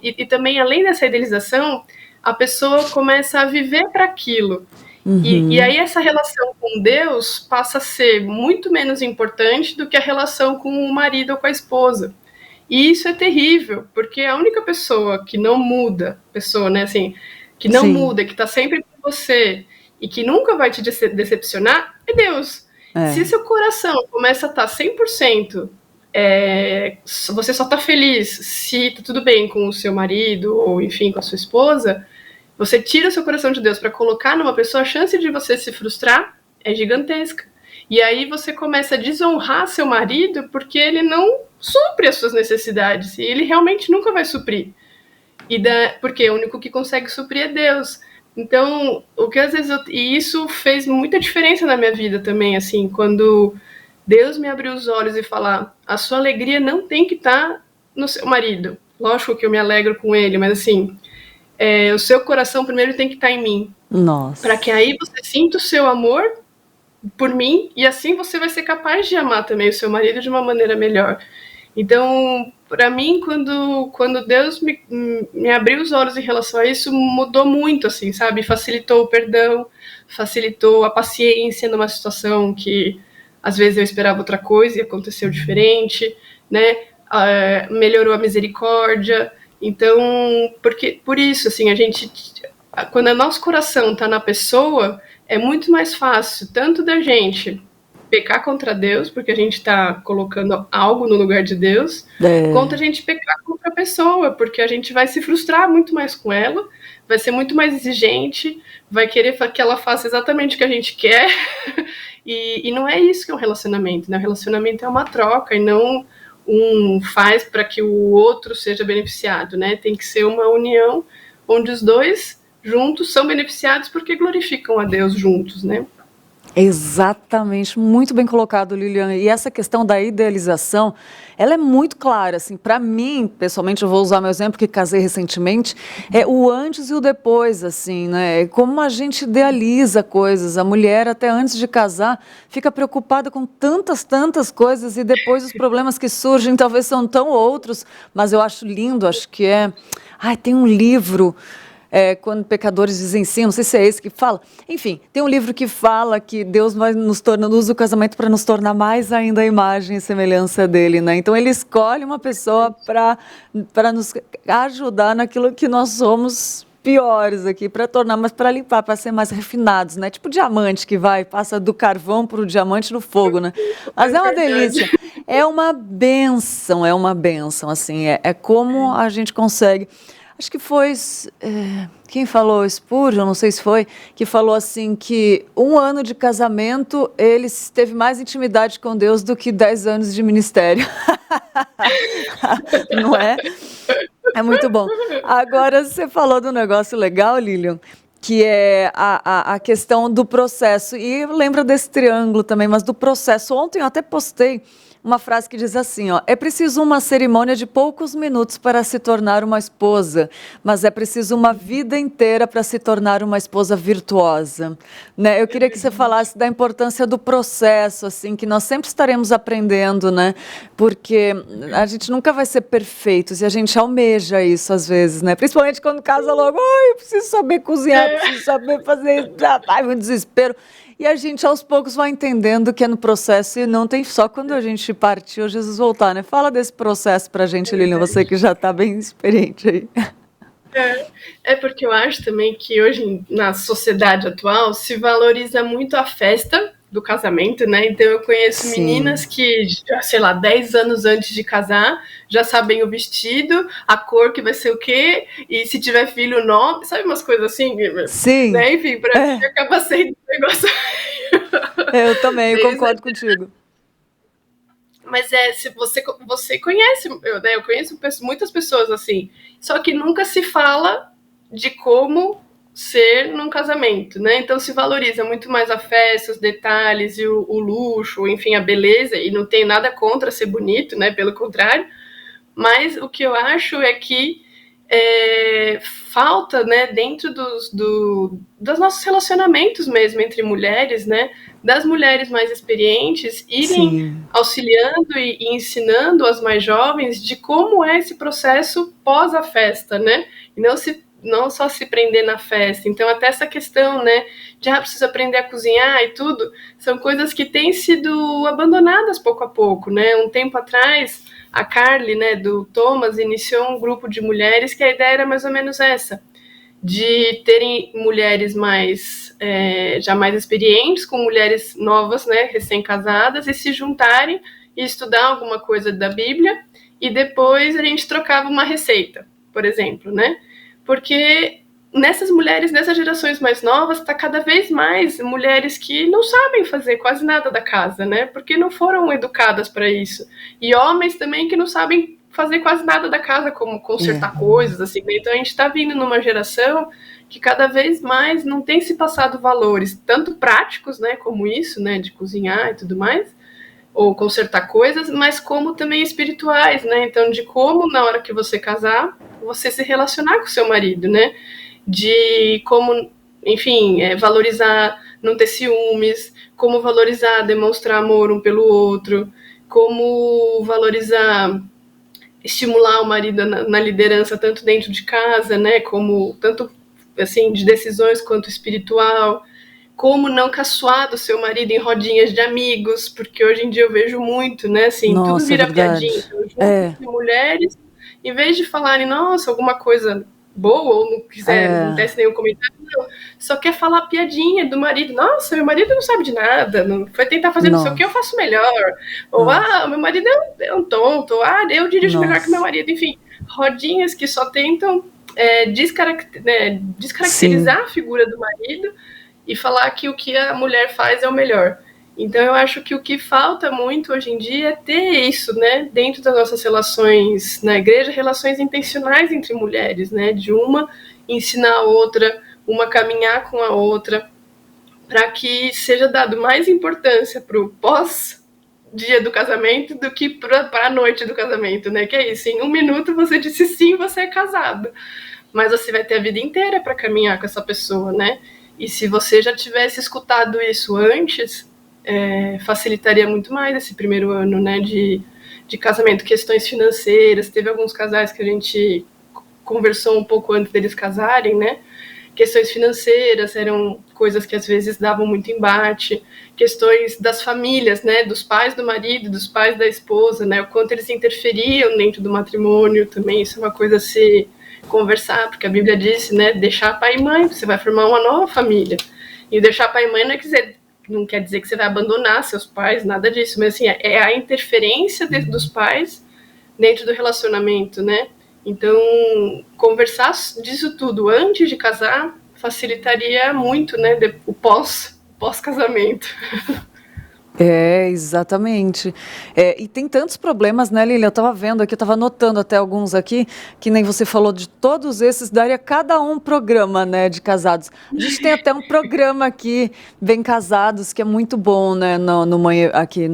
I: e também, além dessa idealização, a pessoa começa a viver para aquilo. E aí essa relação com Deus passa a ser muito menos importante do que a relação com o marido ou com a esposa. E isso é terrível, porque a única pessoa que não muda, né, assim, que não muda, que está sempre com você e que nunca vai te decepcionar, é Deus. Se seu coração começa a estar 100%, você só está feliz se está tudo bem com o seu marido ou, enfim, com a sua esposa, você tira o seu coração de Deus para colocar numa pessoa, a chance de você se frustrar é gigantesca. E aí você começa a desonrar seu marido porque ele não supre as suas necessidades e ele realmente nunca vai suprir. Porque o único que consegue suprir é Deus. Então, e isso fez muita diferença na minha vida também, assim, quando Deus me abriu os olhos e falar, a sua alegria não tem que estar no seu marido. Lógico que eu me alegro com ele, mas assim, o seu coração primeiro tem que estar em mim.
A: Nossa.
I: Para que aí você sinta o seu amor por mim e assim você vai ser capaz de amar também o seu marido de uma maneira melhor. Então, para mim, quando Deus me abriu os olhos em relação a isso, mudou muito, assim, sabe? Facilitou o perdão, facilitou a paciência numa situação que, às vezes, eu esperava outra coisa e aconteceu diferente, né? Melhorou a misericórdia. Então, por isso, assim, quando o nosso coração está na pessoa, é muito mais fácil tanto da gente pecar contra Deus, porque a gente está colocando algo no lugar de Deus, quanto a gente pecar contra a pessoa, porque a gente vai se frustrar muito mais com ela, vai ser muito mais exigente, vai querer que ela faça exatamente o que a gente quer, e não é isso que é um relacionamento, né? O relacionamento é uma troca, e não um faz para que o outro seja beneficiado, né? Tem que ser uma união onde os dois juntos são beneficiados porque glorificam a Deus juntos, né?
A: Exatamente, muito bem colocado, Lilian. E essa questão da idealização, ela é muito clara, assim, para mim, pessoalmente, eu vou usar meu exemplo, que casei recentemente, é o antes e o depois, assim, né? É como a gente idealiza coisas. A mulher, até antes de casar, fica preocupada com tantas coisas e depois os problemas que surgem talvez são tão outros, mas eu acho lindo, acho que é... Ai, tem um livro... quando pecadores dizem sim, não sei se é esse que fala. Enfim, tem um livro que fala que Deus vai usa o casamento para nos tornar mais ainda a imagem e semelhança dele, né? Então ele escolhe uma pessoa para nos ajudar naquilo que nós somos piores aqui, para tornar, mas para limpar, para ser mais refinados, né? Tipo diamante que passa do carvão para o diamante no fogo, né? Mas é uma delícia. É uma bênção, assim, é como a gente consegue. Acho que foi, quem falou, Spurgeon, não sei se foi, que falou assim que 1 ano de casamento ele teve mais intimidade com Deus do que 10 anos de ministério. Não é? É muito bom. Agora, você falou do negócio legal, Lilian, que é a questão do processo. E lembra desse triângulo também, mas do processo. Ontem eu até postei uma frase que diz assim, ó: é preciso uma cerimônia de poucos minutos para se tornar uma esposa, mas é preciso uma vida inteira para se tornar uma esposa virtuosa, né? Eu queria que você falasse da importância do processo, assim, que nós sempre estaremos aprendendo, né? Porque a gente nunca vai ser perfeitos e a gente almeja isso às vezes, né? Principalmente quando casa logo, eu preciso saber cozinhar, preciso saber fazer, ai, um desespero. E a gente, aos poucos, vai entendendo que é no processo e não tem só quando a gente partir ou Jesus voltar, né? Fala desse processo pra gente, Lilian, você que já está bem experiente aí.
I: É porque eu acho também que hoje, na sociedade atual, se valoriza muito a festa do casamento, né? Então eu conheço meninas que, sei lá, 10 anos antes de casar, já sabem o vestido, a cor que vai ser o quê, e se tiver filho, o nome, sabe umas coisas assim?
A: Sim.
I: Né? Enfim, pra mim acaba sendo um negócio...
A: Eu também, eu concordo contigo.
I: Mas se você conhece, eu conheço muitas pessoas assim, só que nunca se fala de como ser num casamento, né? Então se valoriza muito mais a festa, os detalhes e o luxo, enfim, a beleza, e não tem nada contra ser bonito, né? Pelo contrário, mas o que eu acho é que falta, né, dentro dos nossos relacionamentos mesmo entre mulheres, né, das mulheres mais experientes irem auxiliando e ensinando as mais jovens de como é esse processo pós a festa, né, e não só se prender na festa. Então até essa questão, né, de preciso aprender a cozinhar e tudo, são coisas que têm sido abandonadas pouco a pouco, né. Um tempo atrás a Carly, né, do Thomas, iniciou um grupo de mulheres que a ideia era mais ou menos essa, de terem mulheres já mais experientes, com mulheres novas, né, recém-casadas, e se juntarem e estudar alguma coisa da Bíblia, e depois a gente trocava uma receita, por exemplo, né, porque nessas mulheres, nessas gerações mais novas, está cada vez mais mulheres que não sabem fazer quase nada da casa, né? Porque não foram educadas para isso. E homens também que não sabem fazer quase nada da casa, como consertar coisas, assim. Então a gente está vindo numa geração que cada vez mais não tem se passado valores, tanto práticos, né, como isso, né, de cozinhar e tudo mais, ou consertar coisas, mas como também espirituais, né? Então de como, na hora que você casar, você se relacionar com o seu marido, né? De como, enfim, valorizar, não ter ciúmes, como valorizar, demonstrar amor um pelo outro, como valorizar, estimular o marido na liderança, tanto dentro de casa, né, como tanto assim de decisões quanto espiritual, como não caçoar do seu marido em rodinhas de amigos, porque hoje em dia eu vejo muito, né, assim,
A: Nossa,
I: tudo vira piadinha, então, de mulheres em vez de falarem, nossa, alguma coisa boa, ou não quiser, não tece nenhum comentário, não, só quer falar piadinha do marido. Nossa, meu marido não sabe de nada, não foi tentar fazer não sei o que, eu faço melhor. Ou, meu marido é um tonto, ou, eu dirijo melhor que meu marido. Enfim, rodinhas que só tentam descaracterizar a figura do marido e falar que o que a mulher faz é o melhor. Então, eu acho que o que falta muito hoje em dia é ter isso, né, dentro das nossas relações na igreja, relações intencionais entre mulheres, né, de uma ensinar a outra, uma caminhar com a outra, para que seja dado mais importância para o pós-dia do casamento do que para a noite do casamento, né, que é isso, em 1 minuto você disse sim, você é casado, mas você vai ter a vida inteira para caminhar com essa pessoa, né, e se você já tivesse escutado isso antes, facilitaria muito mais esse primeiro ano, né, de casamento, questões financeiras. Teve alguns casais que a gente conversou um pouco antes deles casarem, né, questões financeiras eram coisas que às vezes davam muito embate, questões das famílias, né, dos pais do marido, dos pais da esposa, né, o quanto eles interferiam dentro do matrimônio também, isso é uma coisa a se conversar, porque a Bíblia diz, né, deixar pai e mãe, você vai formar uma nova família, e o deixar pai e mãe não quer dizer que você vai abandonar seus pais, nada disso, mas assim, é a interferência dos pais dentro do relacionamento, né? Então, conversar disso tudo antes de casar facilitaria muito, né, o pós-casamento.
A: Exatamente. E tem tantos problemas, né, Lília? Eu estava vendo aqui, eu estava anotando até alguns aqui, que nem você falou, de todos esses, daria cada um programa, né, de casados. A gente tem até um programa aqui, Bem Casados, que é muito bom, né, aqui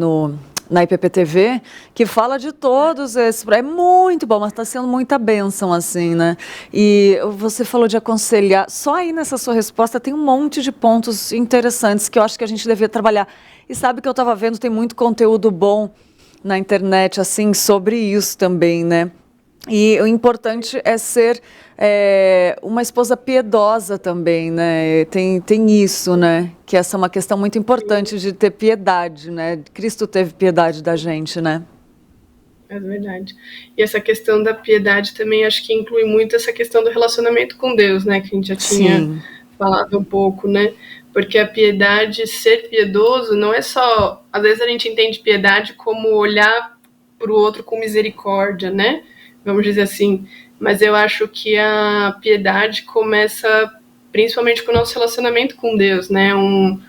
A: na IPPTV, que fala de todos esses. É muito bom, mas está sendo muita bênção, assim, né? E você falou de aconselhar. Só aí nessa sua resposta tem um monte de pontos interessantes que eu acho que a gente devia trabalhar. E sabe que eu estava vendo, tem muito conteúdo bom na internet, assim, sobre isso também, né? E o importante é ser uma esposa piedosa também, né? Tem isso, né? Que essa é uma questão muito importante de ter piedade, né? Cristo teve piedade da gente, né?
I: É verdade. E essa questão da piedade também acho que inclui muito essa questão do relacionamento com Deus, né? Que a gente já tinha falado um pouco, né? Porque a piedade, ser piedoso, não é só... Às vezes a gente entende piedade como olhar para o outro com misericórdia, né? Vamos dizer assim. Mas eu acho que a piedade começa principalmente com o nosso relacionamento com Deus, né? Um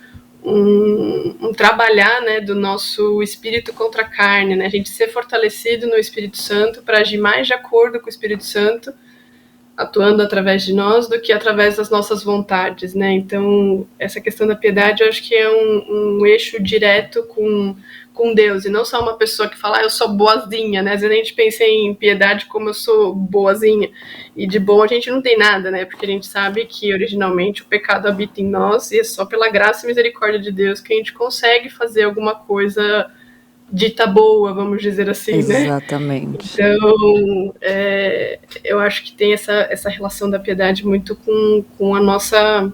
I: trabalhar, né, do nosso espírito contra a carne, né? A gente ser fortalecido no Espírito Santo para agir mais de acordo com o Espírito Santo, atuando através de nós do que através das nossas vontades, né? Então, essa questão da piedade eu acho que é um eixo direto com Deus, e não só uma pessoa que fala, eu sou boazinha, né? Às vezes a gente pensa em piedade como eu sou boazinha, e de bom a gente não tem nada, né? Porque a gente sabe que originalmente o pecado habita em nós, e é só pela graça e misericórdia de Deus que a gente consegue fazer alguma coisa dita boa, vamos dizer assim,
A: Exatamente.
I: né? Então, eu acho que tem essa relação da piedade muito com a nossa...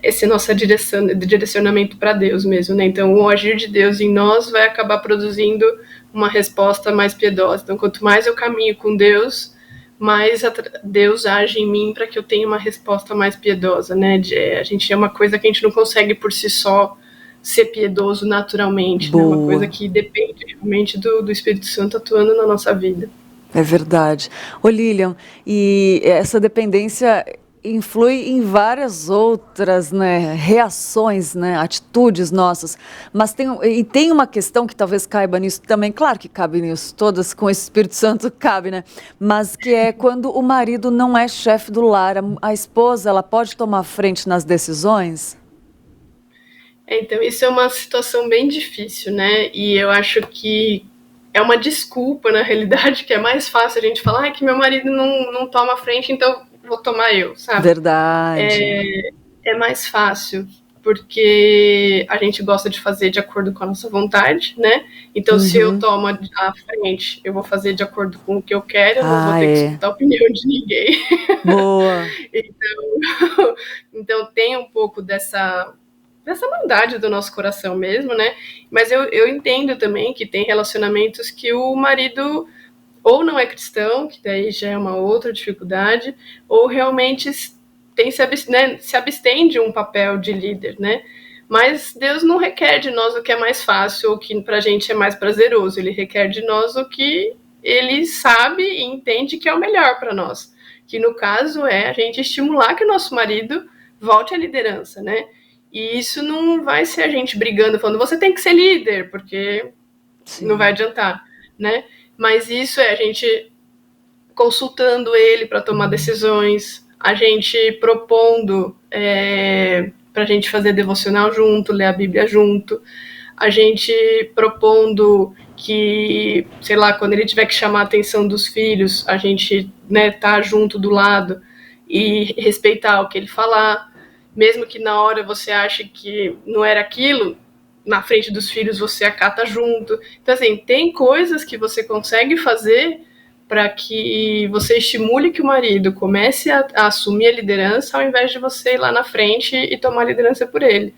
I: esse nosso direcionamento para Deus mesmo, né? Então, o agir de Deus em nós vai acabar produzindo uma resposta mais piedosa. Então, quanto mais eu caminho com Deus, mais Deus age em mim para que eu tenha uma resposta mais piedosa, né? A gente é uma coisa que a gente não consegue por si só ser piedoso naturalmente, né? Uma coisa que depende realmente do Espírito Santo atuando na nossa vida.
A: É verdade. Ô Lilian, e essa dependência influi em várias outras, né, reações, né, atitudes nossas, mas tem uma questão que talvez caiba nisso também, claro que cabe nisso, todas com esse Espírito Santo cabe, né, mas que é quando o marido não é chefe do lar, a esposa, ela pode tomar frente nas decisões?
I: Então, isso é uma situação bem difícil, né, e eu acho que é uma desculpa, na realidade, que é mais fácil a gente falar que meu marido não toma frente, então vou tomar eu, sabe?
A: Verdade.
I: É mais fácil, porque a gente gosta de fazer de acordo com a nossa vontade, né? Então, se eu tomo a frente, eu vou fazer de acordo com o que eu quero, eu não vou ter que escutar a opinião de ninguém.
A: Boa!
I: Então tem um pouco dessa maldade do nosso coração mesmo, né? Mas eu entendo também que tem relacionamentos que o marido ou não é cristão, que daí já é uma outra dificuldade, ou realmente se abstém de um papel de líder, né? Mas Deus não requer de nós o que é mais fácil ou que pra gente é mais prazeroso. Ele requer de nós o que ele sabe e entende que é o melhor para nós. Que no caso é a gente estimular que o nosso marido volte à liderança, né? E isso não vai ser a gente brigando, falando, você tem que ser líder, porque Sim. não vai adiantar, né? Mas isso é a gente consultando ele para tomar decisões, a gente propondo para a gente fazer devocional junto, ler a Bíblia junto, a gente propondo que, sei lá, quando ele tiver que chamar a atenção dos filhos, a gente, né, tá junto do lado e respeitar o que ele falar, mesmo que na hora você ache que não era aquilo, na frente dos filhos você acata junto. Então, assim, tem coisas que você consegue fazer para que você estimule que o marido comece a assumir a liderança, ao invés de você ir lá na frente e tomar a liderança por ele.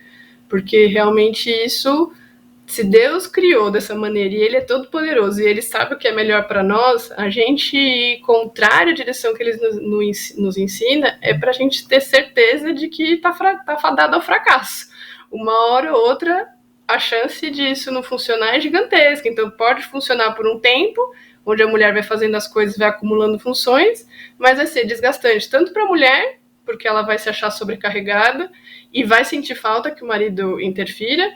I: Porque realmente isso, se Deus criou dessa maneira e ele é todo poderoso e ele sabe o que é melhor para nós, a gente ir contrário à direção que ele nos ensina é para a gente ter certeza de que está fadado ao fracasso. Uma hora ou outra, a chance disso não funcionar é gigantesca. Então pode funcionar por um tempo, onde a mulher vai fazendo as coisas, vai acumulando funções, mas vai ser desgastante tanto para a mulher, porque ela vai se achar sobrecarregada e vai sentir falta que o marido interfira,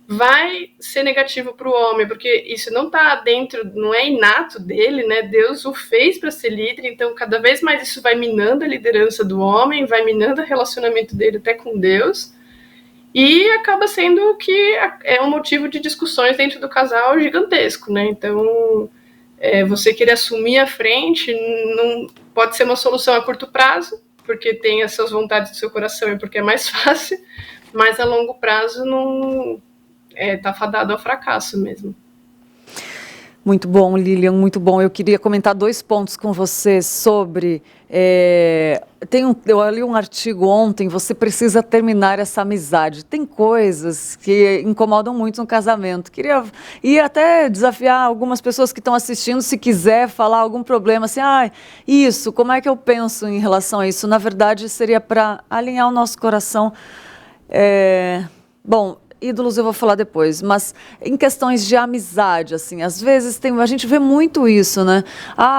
I: vai ser negativo para o homem, porque isso não está dentro, não é inato dele, né? Deus o fez para ser líder, então cada vez mais isso vai minando a liderança do homem, vai minando o relacionamento dele até com Deus, e acaba sendo que é um motivo de discussões dentro do casal gigantesco, né? Então, você querer assumir a frente não pode ser uma solução a curto prazo, porque tem as suas vontades do seu coração e porque é mais fácil, mas a longo prazo não tá fadado ao fracasso mesmo.
A: Muito bom, Lilian, muito bom. Eu queria comentar 2 pontos com você sobre... eu li um artigo ontem, você precisa terminar essa amizade. Tem coisas que incomodam muito no casamento. Queria até desafiar algumas pessoas que estão assistindo, se quiser falar algum problema, assim, isso, como é que eu penso em relação a isso? Na verdade, seria para alinhar o nosso coração. Bom, ídolos eu vou falar depois, mas em questões de amizade, assim, às vezes a gente vê muito isso, né?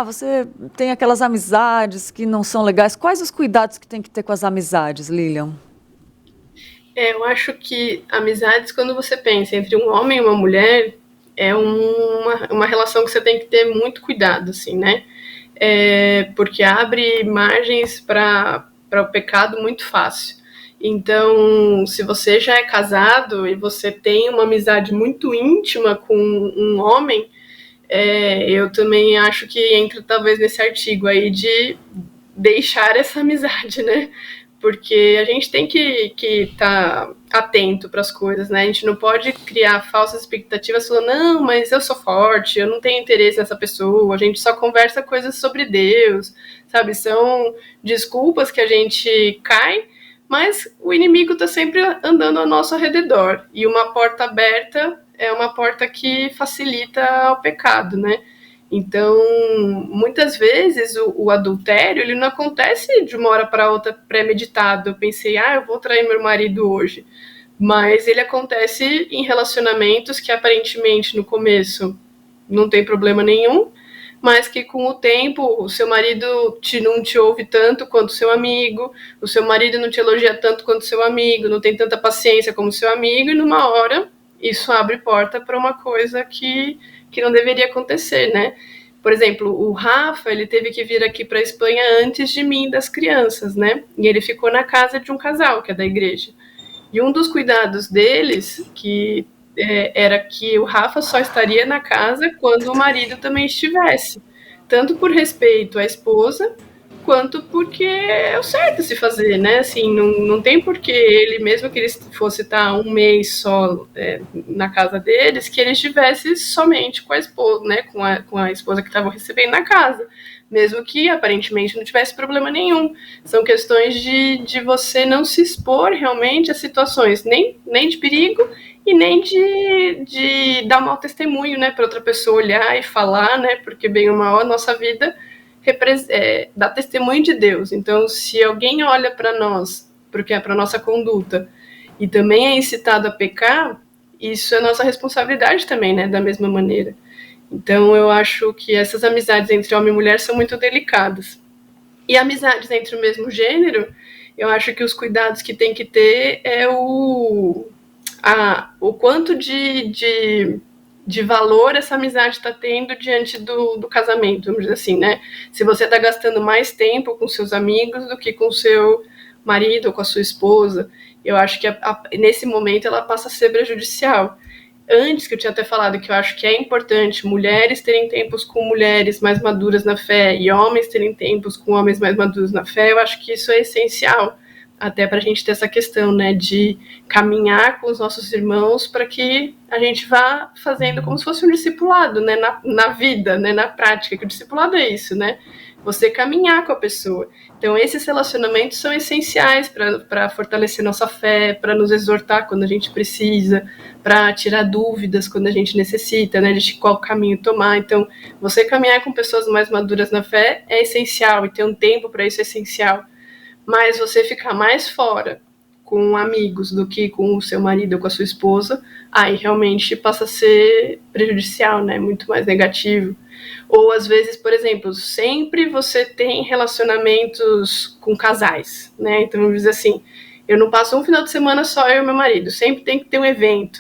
A: Você tem aquelas amizades que não são legais. Quais os cuidados que tem que ter com as amizades, Lilian?
I: Eu acho que amizades, quando você pensa entre um homem e uma mulher, é uma relação que você tem que ter muito cuidado, assim, né? Porque abre margens para o pecado muito fácil. Então, se você já é casado e você tem uma amizade muito íntima com um homem, eu também acho que entra talvez nesse artigo aí de deixar essa amizade, né? Porque a gente tem que estar atento para as coisas, né? A gente não pode criar falsas expectativas falando, não, mas eu sou forte, eu não tenho interesse nessa pessoa, a gente só conversa coisas sobre Deus, sabe? São desculpas que a gente cai, mas o inimigo está sempre andando ao nosso redor. E uma porta aberta é uma porta que facilita o pecado, né? Então, muitas vezes o adultério ele não acontece de uma hora para outra premeditado. Eu pensei, eu vou trair meu marido hoje. Mas ele acontece em relacionamentos que aparentemente no começo não tem problema nenhum, mas que com o tempo o seu marido não te ouve tanto quanto o seu amigo, o seu marido não te elogia tanto quanto o seu amigo, não tem tanta paciência como o seu amigo, e numa hora isso abre porta para uma coisa que não deveria acontecer, né? Por exemplo, o Rafa, ele teve que vir aqui para a Espanha antes de mim, das crianças, né? E ele ficou na casa de um casal, que é da igreja. E um dos cuidados deles, que era que o Rafa só estaria na casa quando o marido também estivesse. Tanto por respeito à esposa, quanto porque é o certo se fazer, né? Assim, não tem porquê ele, mesmo que ele fosse estar um mês só na casa deles, que ele estivesse somente com a esposa, né? Com a esposa que estavam recebendo na casa. Mesmo que aparentemente não tivesse problema nenhum. São questões de você não se expor realmente a situações nem de perigo e nem de dar mau testemunho, né? Para outra pessoa olhar e falar, né? Porque bem ou mal a nossa vida dá testemunho de Deus. Então, se alguém olha para nós, porque é para nossa conduta, e também é incitado a pecar, isso é nossa responsabilidade também, né? Da mesma maneira. Então, eu acho que essas amizades entre homem e mulher são muito delicadas. E amizades entre o mesmo gênero, eu acho que os cuidados que tem que ter é o quanto de valor essa amizade está tendo diante do casamento, vamos dizer assim, né? Se você está gastando mais tempo com seus amigos do que com seu marido ou com a sua esposa, eu acho que nesse momento ela passa a ser prejudicial. Antes, que eu tinha até falado que eu acho que é importante mulheres terem tempos com mulheres mais maduras na fé e homens terem tempos com homens mais maduros na fé, eu acho que isso é essencial, até para a gente ter essa questão, né, de caminhar com os nossos irmãos para que a gente vá fazendo como se fosse um discipulado, né, na vida, né, na prática, que o discipulado é isso, né, você caminhar com a pessoa. Então, esses relacionamentos são essenciais para fortalecer nossa fé, para nos exortar quando a gente precisa, para tirar dúvidas quando a gente necessita, né, de qual caminho tomar. Então, você caminhar com pessoas mais maduras na fé é essencial, e ter um tempo para isso é essencial. Mas você ficar mais fora com amigos do que com o seu marido ou com a sua esposa, aí realmente passa a ser prejudicial, né, muito mais negativo. Ou às vezes, por exemplo, sempre você tem relacionamentos com casais, né? Então, vamos dizer assim, eu não passo um final de semana só eu e meu marido, sempre tem que ter um evento.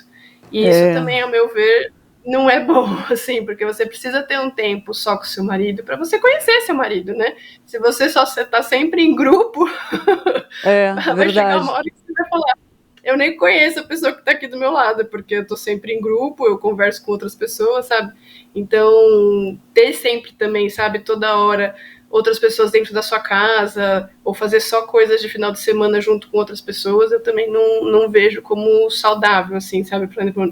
I: E isso também, ao meu ver, não é bom, assim, porque você precisa ter um tempo só com seu marido para você conhecer seu marido, né? Se você só tá sempre em grupo, vai chegar uma hora que você vai falar, eu nem conheço a pessoa que tá aqui do meu lado, porque eu tô sempre em grupo, eu converso com outras pessoas, sabe? Então, ter sempre também, sabe, toda hora, outras pessoas dentro da sua casa, ou fazer só coisas de final de semana junto com outras pessoas, eu também não vejo como saudável, assim, sabe?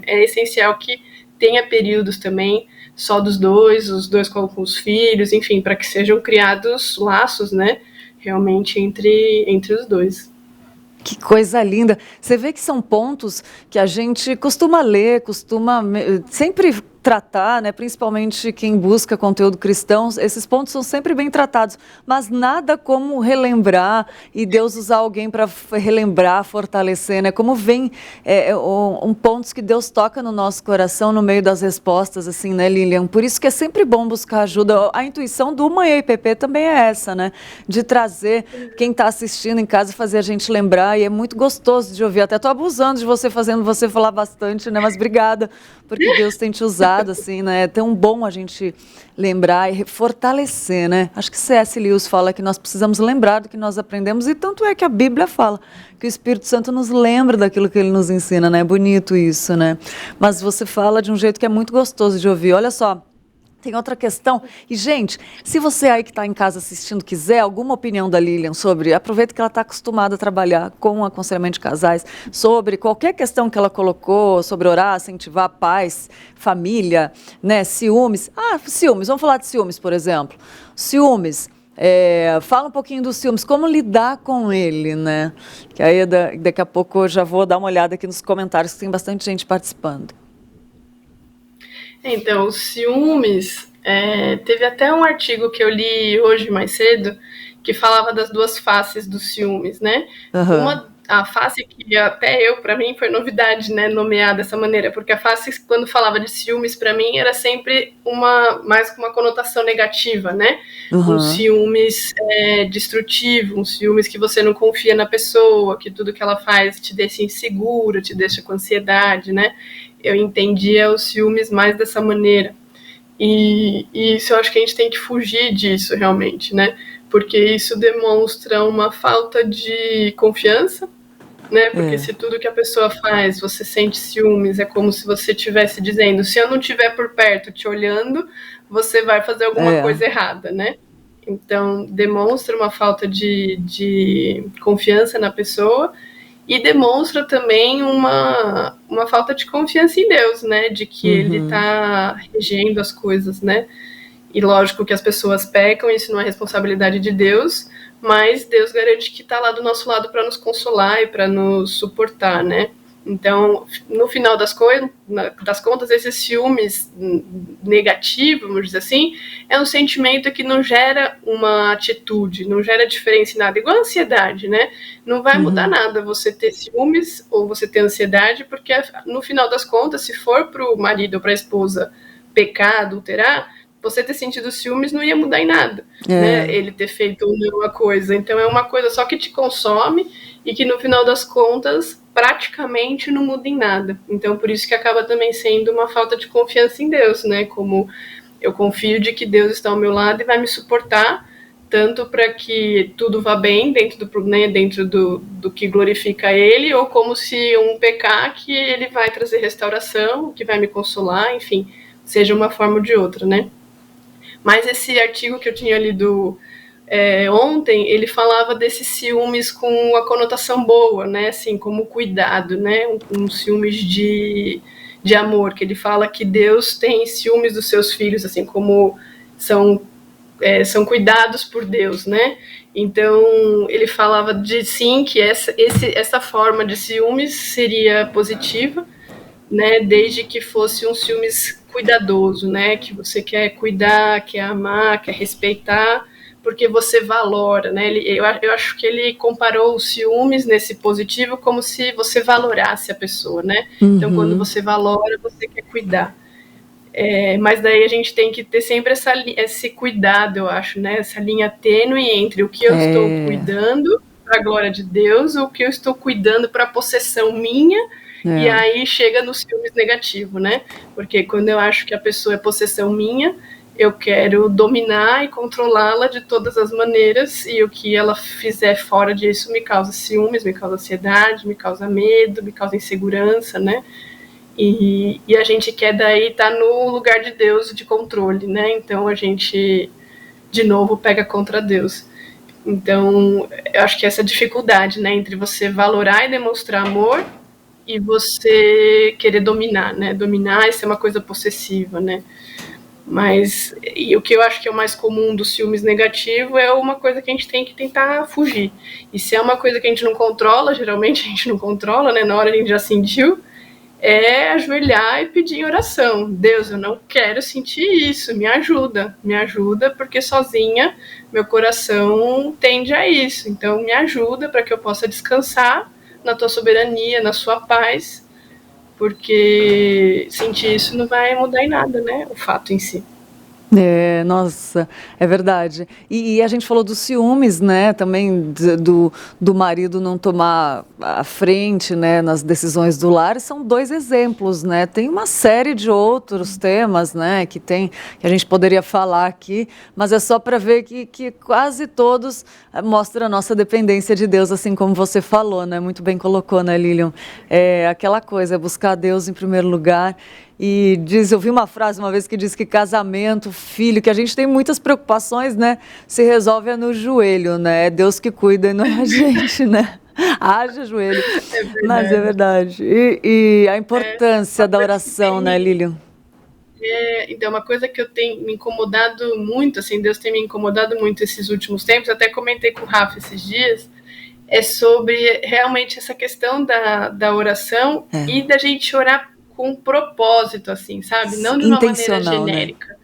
I: É essencial que tenha períodos também só dos dois, os dois com os filhos, enfim, para que sejam criados laços, né, realmente entre os dois.
A: Que coisa linda. Você vê que são pontos que a gente costuma ler, costuma sempre tratar, né? Principalmente quem busca conteúdo cristão, esses pontos são sempre bem tratados, mas nada como relembrar e Deus usar alguém para relembrar, fortalecer, né? Como vem pontos que Deus toca no nosso coração no meio das respostas, assim, né, Lilian? Por isso que é sempre bom buscar ajuda. A intuição do Manhã IPP também é essa, né? De trazer quem está assistindo em casa, fazer a gente lembrar, e é muito gostoso de ouvir. Até estou abusando de você, fazendo você falar bastante, né? Mas obrigada, porque Deus tem te usado, assim, né? É tão bom a gente lembrar e fortalecer, né? Acho que C.S. Lewis fala que nós precisamos lembrar do que nós aprendemos, e tanto é que a Bíblia fala que o Espírito Santo nos lembra daquilo que ele nos ensina, né? É bonito isso, né? Mas você fala de um jeito que é muito gostoso de ouvir. Olha só, tem outra questão. E, gente, se você aí que está em casa assistindo quiser alguma opinião da Lilian sobre, aproveita que ela está acostumada a trabalhar com aconselhamento de casais, sobre qualquer questão que ela colocou, sobre orar, incentivar paz, família, né, ciúmes. Ciúmes, vamos falar de ciúmes, por exemplo. Ciúmes. Fala um pouquinho dos ciúmes, como lidar com ele, né? Que aí daqui a pouco eu já vou dar uma olhada aqui nos comentários, que tem bastante gente participando.
I: Então, os ciúmes, teve até um artigo que eu li hoje mais cedo, que falava das duas faces dos ciúmes, né?
A: Uhum.
I: A face que até para mim, foi novidade, né, nomear dessa maneira, porque a face, quando falava de ciúmes, para mim, era sempre mais com uma conotação negativa, né?
A: Uhum.
I: Um ciúmes destrutivo, um ciúmes que você não confia na pessoa, que tudo que ela faz te deixa insegura, te deixa com ansiedade, né? Eu entendia os ciúmes mais dessa maneira. E isso eu acho que a gente tem que fugir disso, realmente, né? Porque isso demonstra uma falta de confiança, né? Porque se tudo que a pessoa faz, você sente ciúmes, é como se você estivesse dizendo, se eu não estiver por perto te olhando, você vai fazer alguma coisa errada, né? Então, demonstra uma falta de confiança na pessoa e demonstra também uma falta de confiança em Deus, né? De que Ele está regendo as coisas, né? E lógico que as pessoas pecam, isso não é responsabilidade de Deus, mas Deus garante que está lá do nosso lado para nos consolar e para nos suportar, né? Então, no final das contas, esses ciúmes negativos, vamos dizer assim, é um sentimento que não gera uma atitude, não gera diferença em nada. Igual a ansiedade, né? Não vai mudar nada você ter ciúmes ou você ter ansiedade, porque no final das contas, se for para o marido ou para a esposa pecar, adulterar, você ter sentido ciúmes não ia mudar em nada, né? Ele ter feito ou não uma coisa. Então é uma coisa só que te consome e que no final das contas praticamente não muda em nada. Então por isso que acaba também sendo uma falta de confiança em Deus, né? Como eu confio de que Deus está ao meu lado e vai me suportar, tanto para que tudo vá bem dentro do que glorifica Ele, ou como se um pecar que Ele vai trazer restauração, que vai me consolar, enfim, seja uma forma ou de outra, né? Mas esse artigo que eu tinha lido ontem, ele falava desses ciúmes com a conotação boa, né? Assim, como cuidado, né? Um ciúmes de amor, que ele fala que Deus tem ciúmes dos seus filhos, assim, como são cuidados por Deus, né? Então, ele falava de sim, que essa forma de ciúmes seria positiva, né? Desde que fosse um ciúmes cuidadoso, né? Que você quer cuidar, quer amar, quer respeitar, porque você valora, né? Eu acho que ele comparou os ciúmes nesse positivo como se você valorasse a pessoa, né? Então, quando você valora, você quer cuidar. Mas daí a gente tem que ter sempre esse cuidado, eu acho, né? Essa linha tênue entre o que eu estou cuidando para a glória de Deus, ou o que eu estou cuidando para a possessão minha. E aí chega no ciúmes negativo, né? Porque quando eu acho que a pessoa é possessão minha, eu quero dominar e controlá-la de todas as maneiras, e o que ela fizer fora disso me causa ciúmes, me causa ansiedade, me causa medo, me causa insegurança, né? E a gente quer daí estar no lugar de Deus, de controle, né? Então a gente, de novo, pega contra Deus. Então, eu acho que essa dificuldade, né? Entre você valorar e demonstrar amor e você querer dominar, né? Dominar e ser uma coisa possessiva, né? Mas e o que eu acho que é o mais comum do ciúmes negativo é uma coisa que a gente tem que tentar fugir. E se é uma coisa que a gente não controla, geralmente a gente não controla, né? Na hora a gente já sentiu, é ajoelhar e pedir em oração. Deus, eu não quero sentir isso, me ajuda, porque sozinha meu coração tende a isso. Então me ajuda para que eu possa descansar na tua soberania, na sua paz, porque sentir isso não vai mudar em nada, né? O fato em si.
A: Nossa, é verdade. E a gente falou dos ciúmes, né? Também do marido não tomar a frente, né, nas decisões do lar. São 2 exemplos, né? Tem uma série de outros temas, né, que a gente poderia falar aqui, mas é só para ver que quase todos mostram a nossa dependência de Deus, assim como você falou, né? Muito bem colocou, né, Lilian? Aquela coisa, é buscar Deus em primeiro lugar. E eu vi uma frase uma vez que diz que casamento, filho, que a gente tem muitas preocupações, né? Se resolve no joelho, né? É Deus que cuida e não é a gente, né? Haja joelho. Mas é verdade. E a importância da oração, né, Lilian?
I: Então, uma coisa que eu tenho me incomodado muito, assim, Deus tem me incomodado muito esses últimos tempos, até comentei com o Rafa esses dias, é sobre realmente essa questão da oração e da gente orar com propósito, assim, sabe? Não de uma maneira genérica. Né?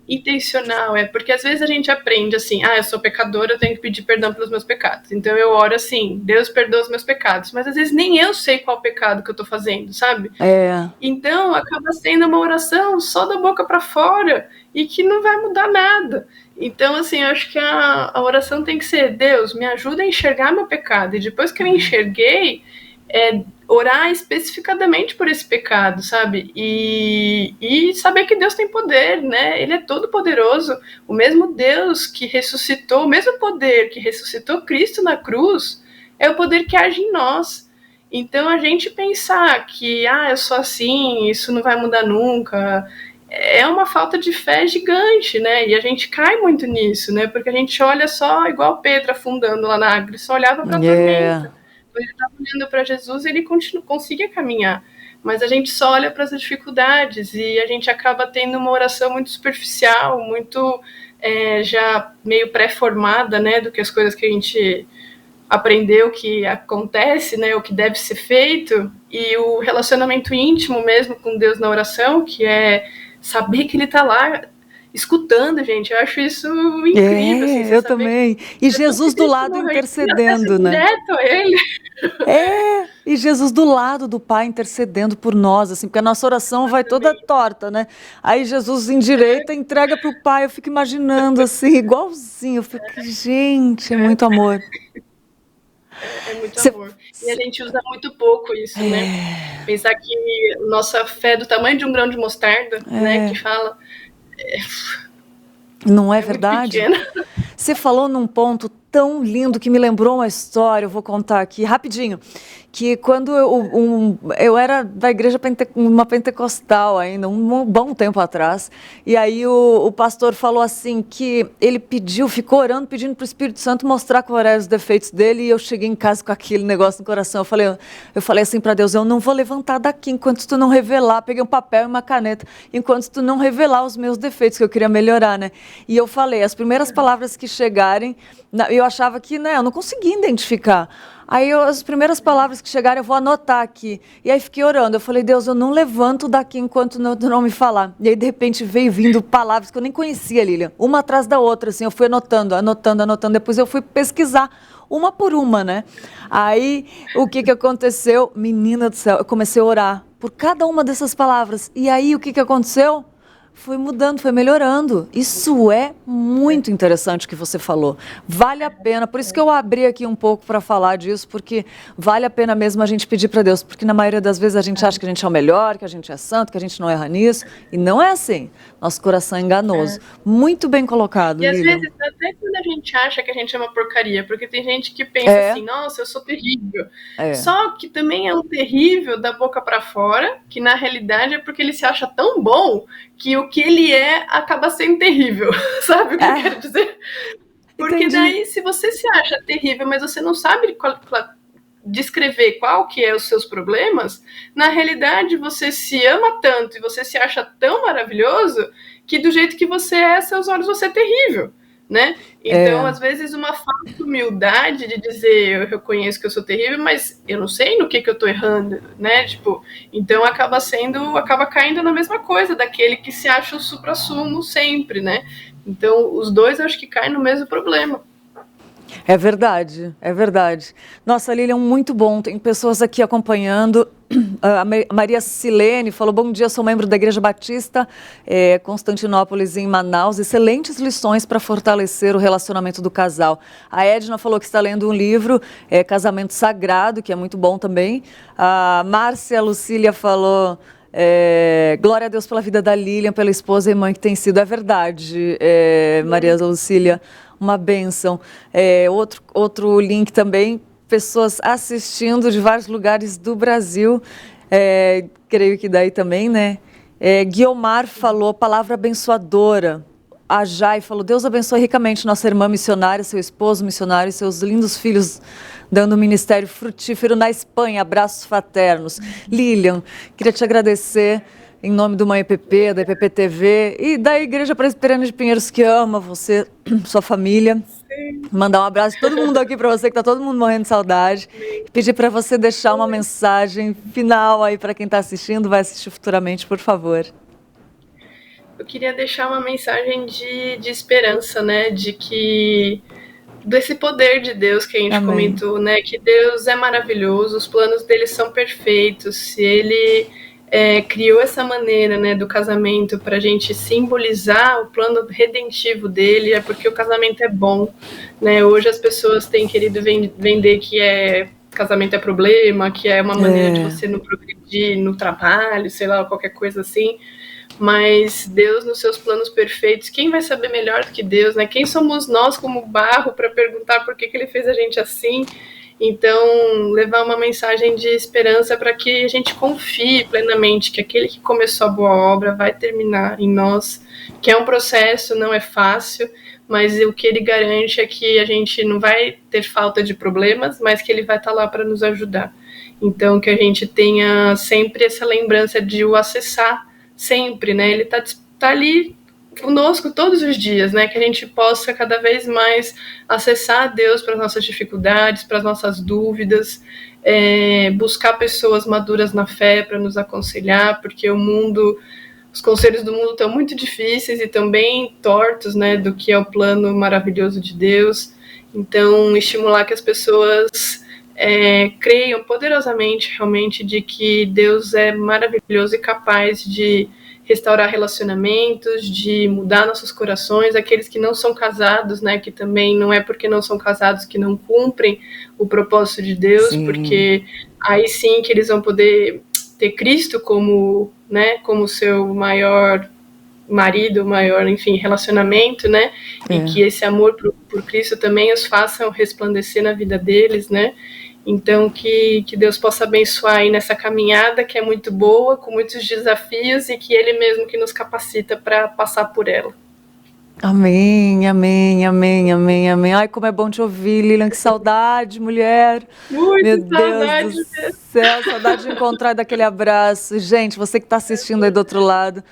I: Intencional, porque às vezes a gente aprende assim, eu sou pecadora, eu tenho que pedir perdão pelos meus pecados. Então eu oro assim, Deus perdoa os meus pecados. Mas às vezes nem eu sei qual pecado que eu tô fazendo, sabe? Então acaba sendo uma oração só da boca para fora e que não vai mudar nada. Então, assim, eu acho que a oração tem que ser, Deus, me ajuda a enxergar meu pecado. E depois que eu enxerguei, orar especificadamente por esse pecado, sabe? E saber que Deus tem poder, né? Ele é todo poderoso. O mesmo Deus que ressuscitou, o mesmo poder que ressuscitou Cristo na cruz, é o poder que age em nós. Então, a gente pensar que, eu sou assim, isso não vai mudar nunca, é uma falta de fé gigante, né? E a gente cai muito nisso, né? Porque a gente olha só, igual Pedro afundando lá na água, ele só olhava para a tormenta. Então, ele estava olhando para Jesus e ele conseguia caminhar. Mas a gente só olha para as dificuldades e a gente acaba tendo uma oração muito superficial, muito já meio pré-formada, né? Do que as coisas que a gente aprendeu que acontece, né, o que deve ser feito, e o relacionamento íntimo mesmo com Deus na oração, que é saber que Ele está lá escutando, gente. Eu acho isso incrível. Assim,
A: eu também. E Jesus do lado intercedendo, né?
I: Direto a Ele.
A: E Jesus do lado do Pai intercedendo por nós, assim, porque a nossa oração vai toda torta, né? Aí Jesus endireita, entrega para o Pai. Eu fico imaginando, assim, igualzinho. Eu fico, gente, é muito amor.
I: É muito amor. E a gente usa muito pouco isso, né? Pensar que nossa fé é do tamanho de um grão de mostarda, né? Que fala...
A: Não é verdade? Você falou num ponto tão lindo que me lembrou uma história, eu vou contar aqui rapidinho, que quando eu era da igreja uma pentecostal ainda, um bom tempo atrás, e aí o pastor falou assim que ele ficou orando, pedindo para o Espírito Santo mostrar quais eram os defeitos dele, e eu cheguei em casa com aquele negócio no coração, eu falei assim para Deus, eu não vou levantar daqui enquanto tu não revelar, peguei um papel e uma caneta, enquanto tu não revelar os meus defeitos que eu queria melhorar, né? E eu falei, as primeiras palavras que chegarem, eu achava que, né, eu não conseguia identificar. Aí as primeiras palavras que chegaram, eu vou anotar aqui. E aí fiquei orando. Eu falei, Deus, eu não levanto daqui enquanto não me falar. E aí, de repente, veio vindo palavras que eu nem conhecia, Lilian. Uma atrás da outra, assim. Eu fui anotando. Depois eu fui pesquisar uma por uma, né? Aí, o que aconteceu? Menina do céu, eu comecei a orar por cada uma dessas palavras. E aí, o que aconteceu? Foi mudando, foi melhorando. Isso é muito interessante que você falou. Vale a pena, por isso que eu abri aqui um pouco para falar disso, porque vale a pena mesmo a gente pedir para Deus, porque na maioria das vezes a gente acha que a gente é o melhor, que a gente é santo, que a gente não erra nisso, e não é assim. Nosso coração é enganoso. Muito bem colocado,
I: E às
A: Lilian.
I: vezes, até quando a gente acha que a gente é uma porcaria, porque tem gente que pensa assim, nossa, eu sou terrível. Só que também é um terrível da boca para fora, que na realidade é porque ele se acha tão bom que o que ele é acaba sendo terrível, sabe o que eu quero dizer? Porque daí, se você se acha terrível, mas você não sabe descrever qual que é os seus problemas, na realidade você se ama tanto e você se acha tão maravilhoso que do jeito que você é, seus olhos você é terrível, né? Então, às vezes, uma falta de humildade de dizer, eu reconheço que eu sou terrível, mas eu não sei no que eu tô errando, né? Tipo, então acaba caindo na mesma coisa daquele que se acha o suprassumo sempre, né? Então, os dois eu acho que caem no mesmo problema.
A: É verdade, é verdade. Nossa, Lilian, muito bom. Tem pessoas aqui acompanhando. A Maria Silene falou, bom dia, sou membro da Igreja Batista Constantinópolis, em Manaus. Excelentes lições para fortalecer o relacionamento do casal. A Edna falou que está lendo um livro, Casamento Sagrado, que é muito bom também. A Márcia Lucília falou... glória a Deus pela vida da Lilian, pela esposa e mãe que tem sido. É verdade, Maria Lucília, uma bênção. Outro link também, pessoas assistindo de vários lugares do Brasil, creio que daí também, né? Guiomar falou, palavra abençoadora. A Jai falou, Deus abençoe ricamente nossa irmã missionária, seu esposo missionário e seus lindos filhos dando um ministério frutífero na Espanha. Abraços fraternos. Lilian, queria te agradecer em nome do Mãe EPP, da EPP TV e da Igreja Presbiteriana de Pinheiros, que ama você, sua família. Mandar um abraço de todo mundo aqui para você, que está todo mundo morrendo de saudade. Pedir para você deixar uma mensagem final aí para quem está assistindo, vai assistir futuramente, por favor.
I: Eu queria deixar uma mensagem de esperança, né? Desse poder de Deus que a gente comentou, né? Que Deus é maravilhoso, os planos dele são perfeitos. Se ele criou essa maneira, né, do casamento para a gente simbolizar o plano redentivo dele, é porque o casamento é bom, né? Hoje as pessoas têm querido vender que casamento é problema, que é uma maneira de você não progredir no trabalho, sei lá, qualquer coisa assim. Mas Deus, nos seus planos perfeitos, quem vai saber melhor do que Deus, né? Quem somos nós como barro para perguntar por que ele fez a gente assim? Então, levar uma mensagem de esperança para que a gente confie plenamente que aquele que começou a boa obra vai terminar em nós, que é um processo, não é fácil, mas o que ele garante é que a gente não vai ter falta de problemas, mas que ele vai estar lá para nos ajudar. Então, que a gente tenha sempre essa lembrança de o acessar sempre, né? Ele tá ali conosco todos os dias, né? Que a gente possa cada vez mais acessar a Deus para as nossas dificuldades, para as nossas dúvidas, buscar pessoas maduras na fé para nos aconselhar, porque os conselhos do mundo estão muito difíceis e também tortos, né? Do que é o plano maravilhoso de Deus. Então, estimular que as pessoas creiam poderosamente realmente de que Deus é maravilhoso e capaz de restaurar relacionamentos, de mudar nossos corações, aqueles que não são casados, né, que também não é porque não são casados que não cumprem o propósito de Deus, sim. Porque aí sim que eles vão poder ter Cristo como, né, como seu maior marido, maior, enfim, relacionamento, né, e que esse amor por Cristo também os façam resplandecer na vida deles, né. Então, que Deus possa abençoar aí nessa caminhada, que é muito boa, com muitos desafios, e que Ele mesmo que nos capacita para passar por ela.
A: Amém, amém, amém, amém, amém. Ai, como é bom te ouvir, Lilian, que saudade, mulher.
I: Muito
A: Meu
I: saudade.
A: Deus do céu, saudade de encontrar daquele abraço. Gente, você que está assistindo aí do outro lado,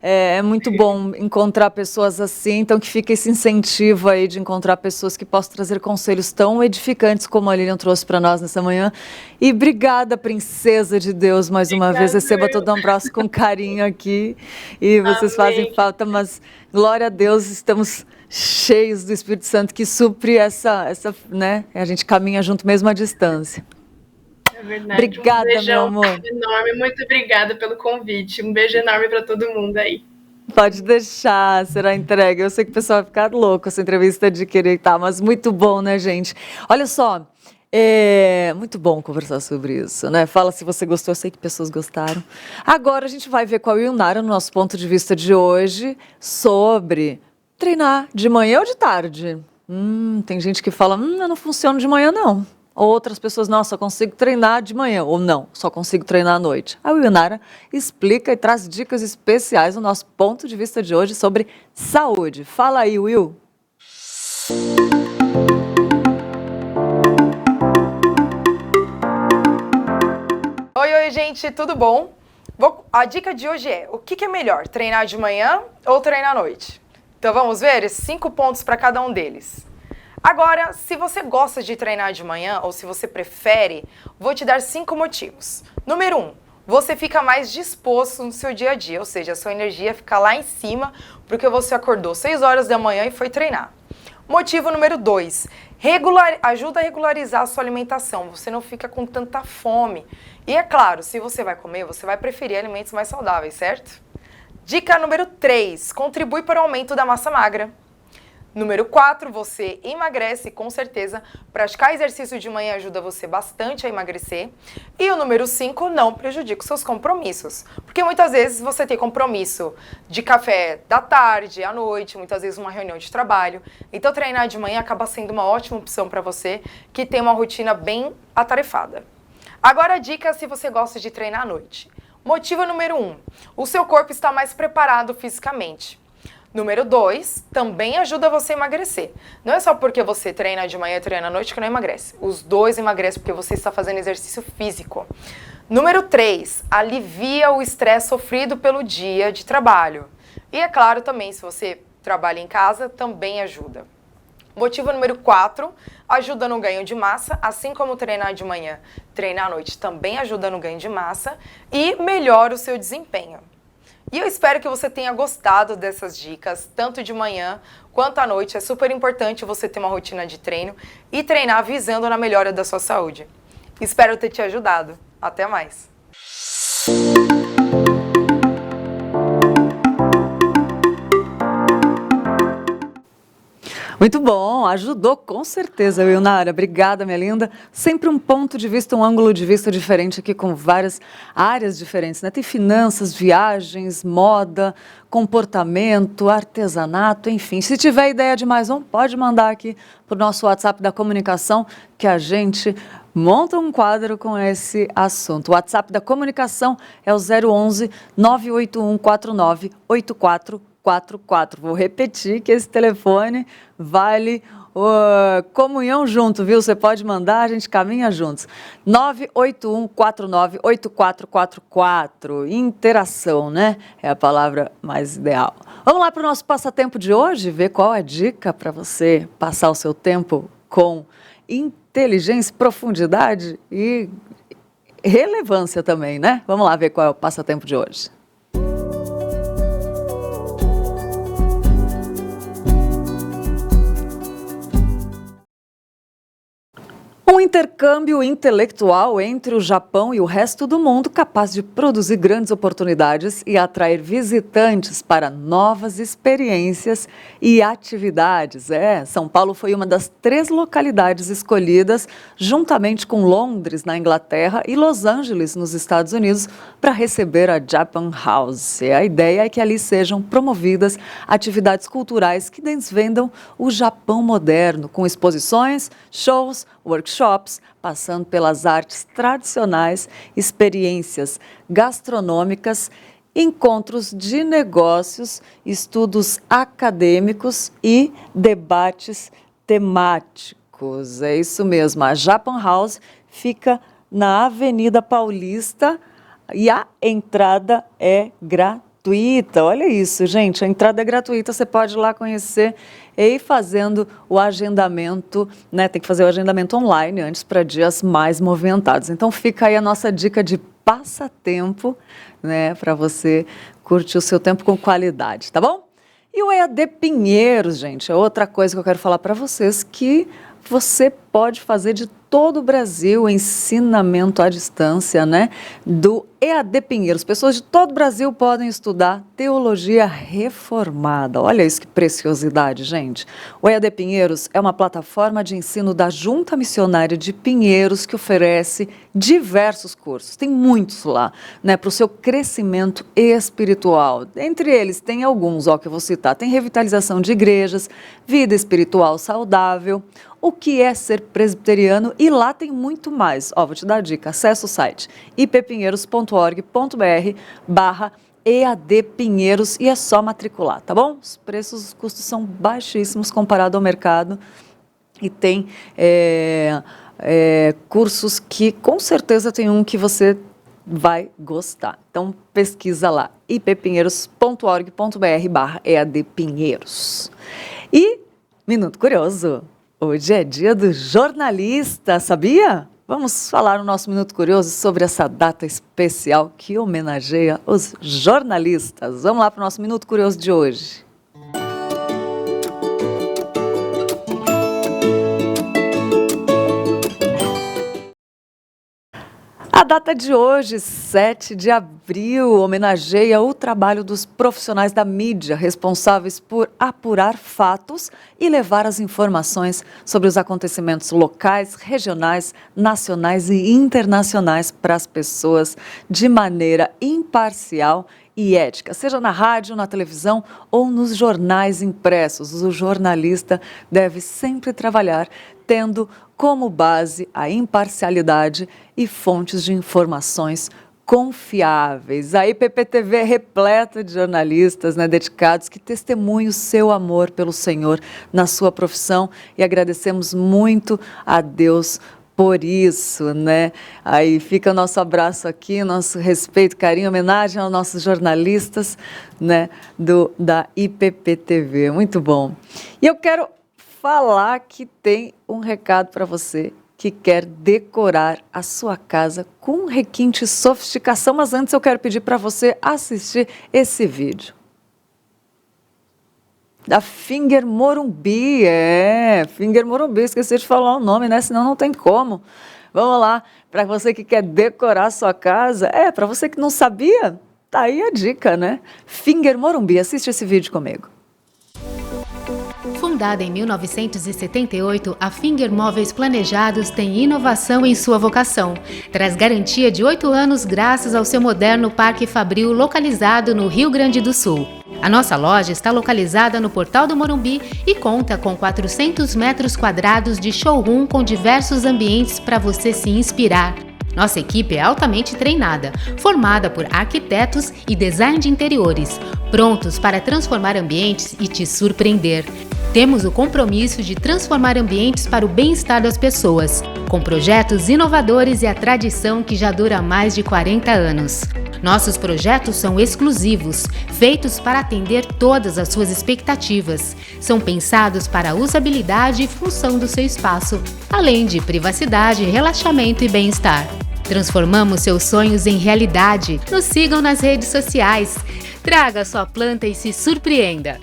A: é muito bom encontrar pessoas assim, então que fica esse incentivo aí de encontrar pessoas que possam trazer conselhos tão edificantes como a Lilian trouxe para nós nessa manhã. E obrigada, princesa de Deus, mais uma vez. Receba todo um abraço com carinho aqui. E vocês fazem falta, mas glória a Deus, estamos cheios do Espírito Santo que supre essa, né? A gente caminha junto mesmo à distância.
I: É verdade.
A: Obrigada, meu amor.
I: Enorme, muito obrigada pelo convite. Um beijo enorme para todo mundo aí.
A: Pode deixar, será entregue. Eu sei que o pessoal vai ficar louco essa entrevista de querer estar, mas muito bom, né, gente? Olha só, muito bom conversar sobre isso, né? Fala se você gostou, eu sei que pessoas gostaram. Agora a gente vai ver com a Wilnara, no nosso ponto de vista de hoje, sobre treinar de manhã ou de tarde. Tem gente que fala, eu não funciono de manhã, não. Outras pessoas, não, só consigo treinar de manhã. Ou não, só consigo treinar à noite. A Wilnara explica e traz dicas especiais no nosso ponto de vista de hoje sobre saúde. Fala aí, Will.
J: Oi, gente, tudo bom? A dica de hoje é, o que é melhor, treinar de manhã ou treinar à noite? Então vamos ver 5 pontos para cada um deles. Agora, se você gosta de treinar de manhã ou se você prefere, vou te dar 5 motivos. Número 1, você fica mais disposto no seu dia a dia, ou seja, a sua energia fica lá em cima porque você acordou 6 horas da manhã e foi treinar. Motivo número 2, ajuda a regularizar a sua alimentação, você não fica com tanta fome. E é claro, se você vai comer, você vai preferir alimentos mais saudáveis, certo? Dica número 3, contribui para o aumento da massa magra. Número 4, você emagrece, com certeza. Praticar exercício de manhã ajuda você bastante a emagrecer. E o número 5, não prejudica os seus compromissos. Porque muitas vezes você tem compromisso de café da tarde, à noite, muitas vezes uma reunião de trabalho. Então treinar de manhã acaba sendo uma ótima opção para você que tem uma rotina bem atarefada. Agora a dica se você gosta de treinar à noite. Motivo número 1, o seu corpo está mais preparado fisicamente. Número 2, também ajuda você a emagrecer. Não é só porque você treina de manhã e treina à noite que não emagrece. Os dois emagrecem porque você está fazendo exercício físico. Número 3, alivia o estresse sofrido pelo dia de trabalho. E é claro também, se você trabalha em casa, também ajuda. Motivo número 4, ajuda no ganho de massa, assim como treinar de manhã, treinar à noite também ajuda no ganho de massa e melhora o seu desempenho. E eu espero que você tenha gostado dessas dicas, tanto de manhã quanto à noite. É super importante você ter uma rotina de treino e treinar visando na melhora da sua saúde. Espero ter te ajudado. Até mais!
A: Muito bom, ajudou com certeza, Wilnara. Obrigada, minha linda. Sempre um ponto de vista, um ângulo de vista diferente aqui com várias áreas diferentes, né? Tem finanças, viagens, moda, comportamento, artesanato, enfim. Se tiver ideia de mais um, pode mandar aqui para o nosso WhatsApp da comunicação que a gente monta um quadro com esse assunto. O WhatsApp da comunicação é o 011 981 49 8444. Vou repetir que esse telefone vale comunhão junto, viu? Você pode mandar, a gente caminha juntos. 981 49 8444. Interação, né? É a palavra mais ideal. Vamos lá para o nosso passatempo de hoje, ver qual é a dica para você passar o seu tempo com inteligência, profundidade e relevância também, né? Vamos lá ver qual é o passatempo de hoje. Um intercâmbio intelectual entre o Japão e o resto do mundo capaz de produzir grandes oportunidades e atrair visitantes para novas experiências e atividades. São Paulo foi uma das 3 localidades escolhidas, juntamente com Londres, na Inglaterra, e Los Angeles, nos Estados Unidos, para receber a Japan House. A ideia é que ali sejam promovidas atividades culturais que desvendam o Japão moderno, com exposições, shows, workshops, passando pelas artes tradicionais, experiências gastronômicas, encontros de negócios, estudos acadêmicos e debates temáticos. É isso mesmo, a Japan House fica na Avenida Paulista e a entrada é gratuita. Olha isso, gente, a entrada é gratuita, você pode ir lá conhecer e ir fazendo o agendamento, né? Tem que fazer o agendamento online antes para dias mais movimentados. Então fica aí a nossa dica de passatempo, né? Para você curtir o seu tempo com qualidade, tá bom? E o EAD Pinheiros, gente, é outra coisa que eu quero falar para vocês, que você pode fazer de todo o Brasil, ensinamento à distância, né? Do EAD Pinheiros. Pessoas de todo o Brasil podem estudar teologia reformada. Olha isso, que preciosidade, gente. O EAD Pinheiros é uma plataforma de ensino da Junta Missionária de Pinheiros que oferece diversos cursos. Tem muitos lá, né? Para o seu crescimento espiritual. Entre eles, tem alguns, que eu vou citar. Tem revitalização de igrejas, vida espiritual saudável, o que é ser presbiteriano, e lá tem muito mais. Vou te dar a dica, acessa o site ippinheiros.org.br/EAD Pinheiros e é só matricular, tá bom? Os preços, os custos são baixíssimos comparado ao mercado e tem cursos que com certeza tem um que você vai gostar. Então pesquisa lá, ippinheiros.org.br/EAD Pinheiros. E Minuto Curioso. Hoje é dia do jornalista, sabia? Vamos falar no nosso Minuto Curioso sobre essa data especial que homenageia os jornalistas. Vamos lá para o nosso Minuto Curioso de hoje. A data de hoje, 7 de abril, homenageia o trabalho dos profissionais da mídia responsáveis por apurar fatos e levar as informações sobre os acontecimentos locais, regionais, nacionais e internacionais para as pessoas de maneira imparcial e ética, seja na rádio, na televisão ou nos jornais impressos. O jornalista deve sempre trabalhar tendo como base a imparcialidade e fontes de informações confiáveis. A IPPTV é repleta de jornalistas, né, dedicados que testemunham o seu amor pelo Senhor na sua profissão e agradecemos muito a Deus por isso, né? Aí fica o nosso abraço aqui, nosso respeito, carinho, homenagem aos nossos jornalistas, né, da IPPTV. Muito bom. E eu quero falar que tem um recado para você que quer decorar a sua casa com requinte e sofisticação, mas antes eu quero pedir para você assistir esse vídeo. Da Finger Morumbi, Finger Morumbi, esqueci de falar o nome, né? Senão não tem como. Vamos lá, para você que quer decorar a sua casa, para você que não sabia, tá aí a dica, né? Finger Morumbi, assiste esse vídeo comigo.
K: Fundada em 1978, a Finger Móveis Planejados tem inovação em sua vocação. Traz garantia de 8 anos graças ao seu moderno Parque Fabril localizado no Rio Grande do Sul. A nossa loja está localizada no Portal do Morumbi e conta com 400 metros quadrados de showroom com diversos ambientes para você se inspirar. Nossa equipe é altamente treinada, formada por arquitetos e design de interiores, prontos para transformar ambientes e te surpreender. Temos o compromisso de transformar ambientes para o bem-estar das pessoas, com projetos inovadores e a tradição que já dura mais de 40 anos. Nossos projetos são exclusivos, feitos para atender todas as suas expectativas. São pensados para a usabilidade e função do seu espaço, além de privacidade, relaxamento e bem-estar. Transformamos seus sonhos em realidade. Nos sigam nas redes sociais. Traga sua planta e se surpreenda.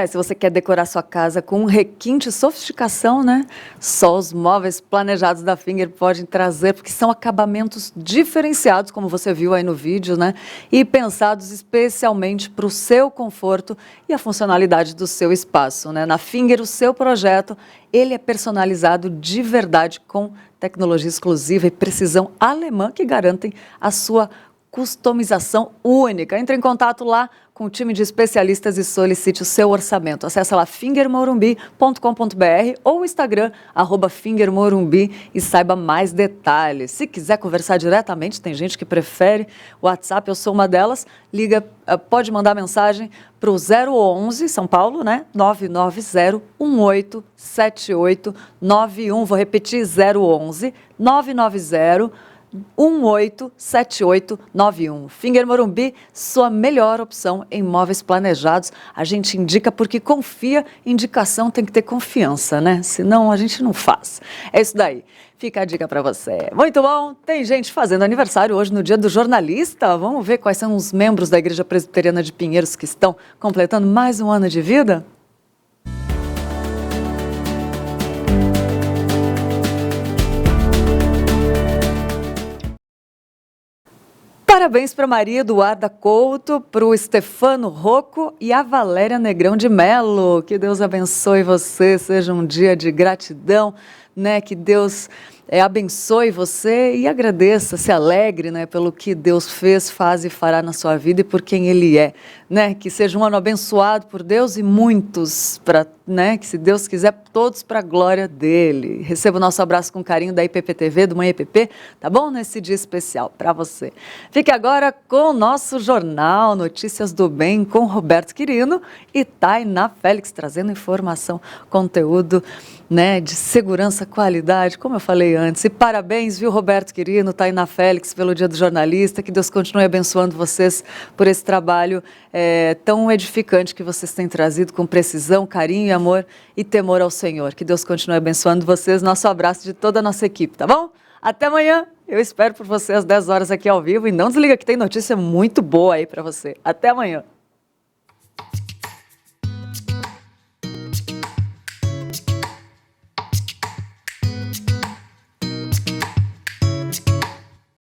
A: Se você quer decorar sua casa com um requinte e sofisticação, né? Só os móveis planejados da Finger podem trazer, porque são acabamentos diferenciados, como você viu aí no vídeo, né? E pensados especialmente para o seu conforto e a funcionalidade do seu espaço, né? Na Finger, o seu projeto, ele é personalizado de verdade com tecnologia exclusiva e precisão alemã que garantem a sua customização única. Entre em contato lá com o time de especialistas e solicite o seu orçamento. Acesse lá fingermorumbi.com.br ou o Instagram, @fingermorumbi, e saiba mais detalhes. Se quiser conversar diretamente, tem gente que prefere o WhatsApp, eu sou uma delas, liga, pode mandar mensagem para o 011, São Paulo, né? 990-187891. Vou repetir, 011 990 187891. Finger Morumbi, sua melhor opção em móveis planejados. A gente indica porque confia, indicação tem que ter confiança, né? Senão a gente não faz. É isso daí. Fica a dica para você. Muito bom. Tem gente fazendo aniversário hoje no Dia do Jornalista. Vamos ver quais são os membros da Igreja Presbiteriana de Pinheiros que estão completando mais um ano de vida? Parabéns para Maria Eduarda Couto, para o Stefano Rocco e a Valéria Negrão de Melo. Que Deus abençoe você, seja um dia de gratidão, né? Que Deus abençoe você e agradeça, se alegre, né, pelo que Deus fez, faz e fará na sua vida e por quem Ele é, né? Que seja um ano abençoado por Deus e muitos, né? Que se Deus quiser, todos para a glória dEle. Receba o nosso abraço com carinho da IPP-TV, do Manhã IPP, tá bom? Nesse dia especial para você. Fique agora com o nosso jornal Notícias do Bem com Roberto Quirino e Tainá Félix, trazendo informação, conteúdo, né, de segurança, qualidade, como eu falei antes. E parabéns, viu, Roberto Quirino, Tainá Félix, pelo Dia do Jornalista. Que Deus continue abençoando vocês por esse trabalho tão edificante que vocês têm trazido com precisão, carinho e amor e temor ao Senhor. Que Deus continue abençoando vocês. Nosso abraço de toda a nossa equipe, tá bom? Até amanhã. Eu espero por você às 10 horas aqui ao vivo. E não desliga que tem notícia muito boa aí para você. Até amanhã.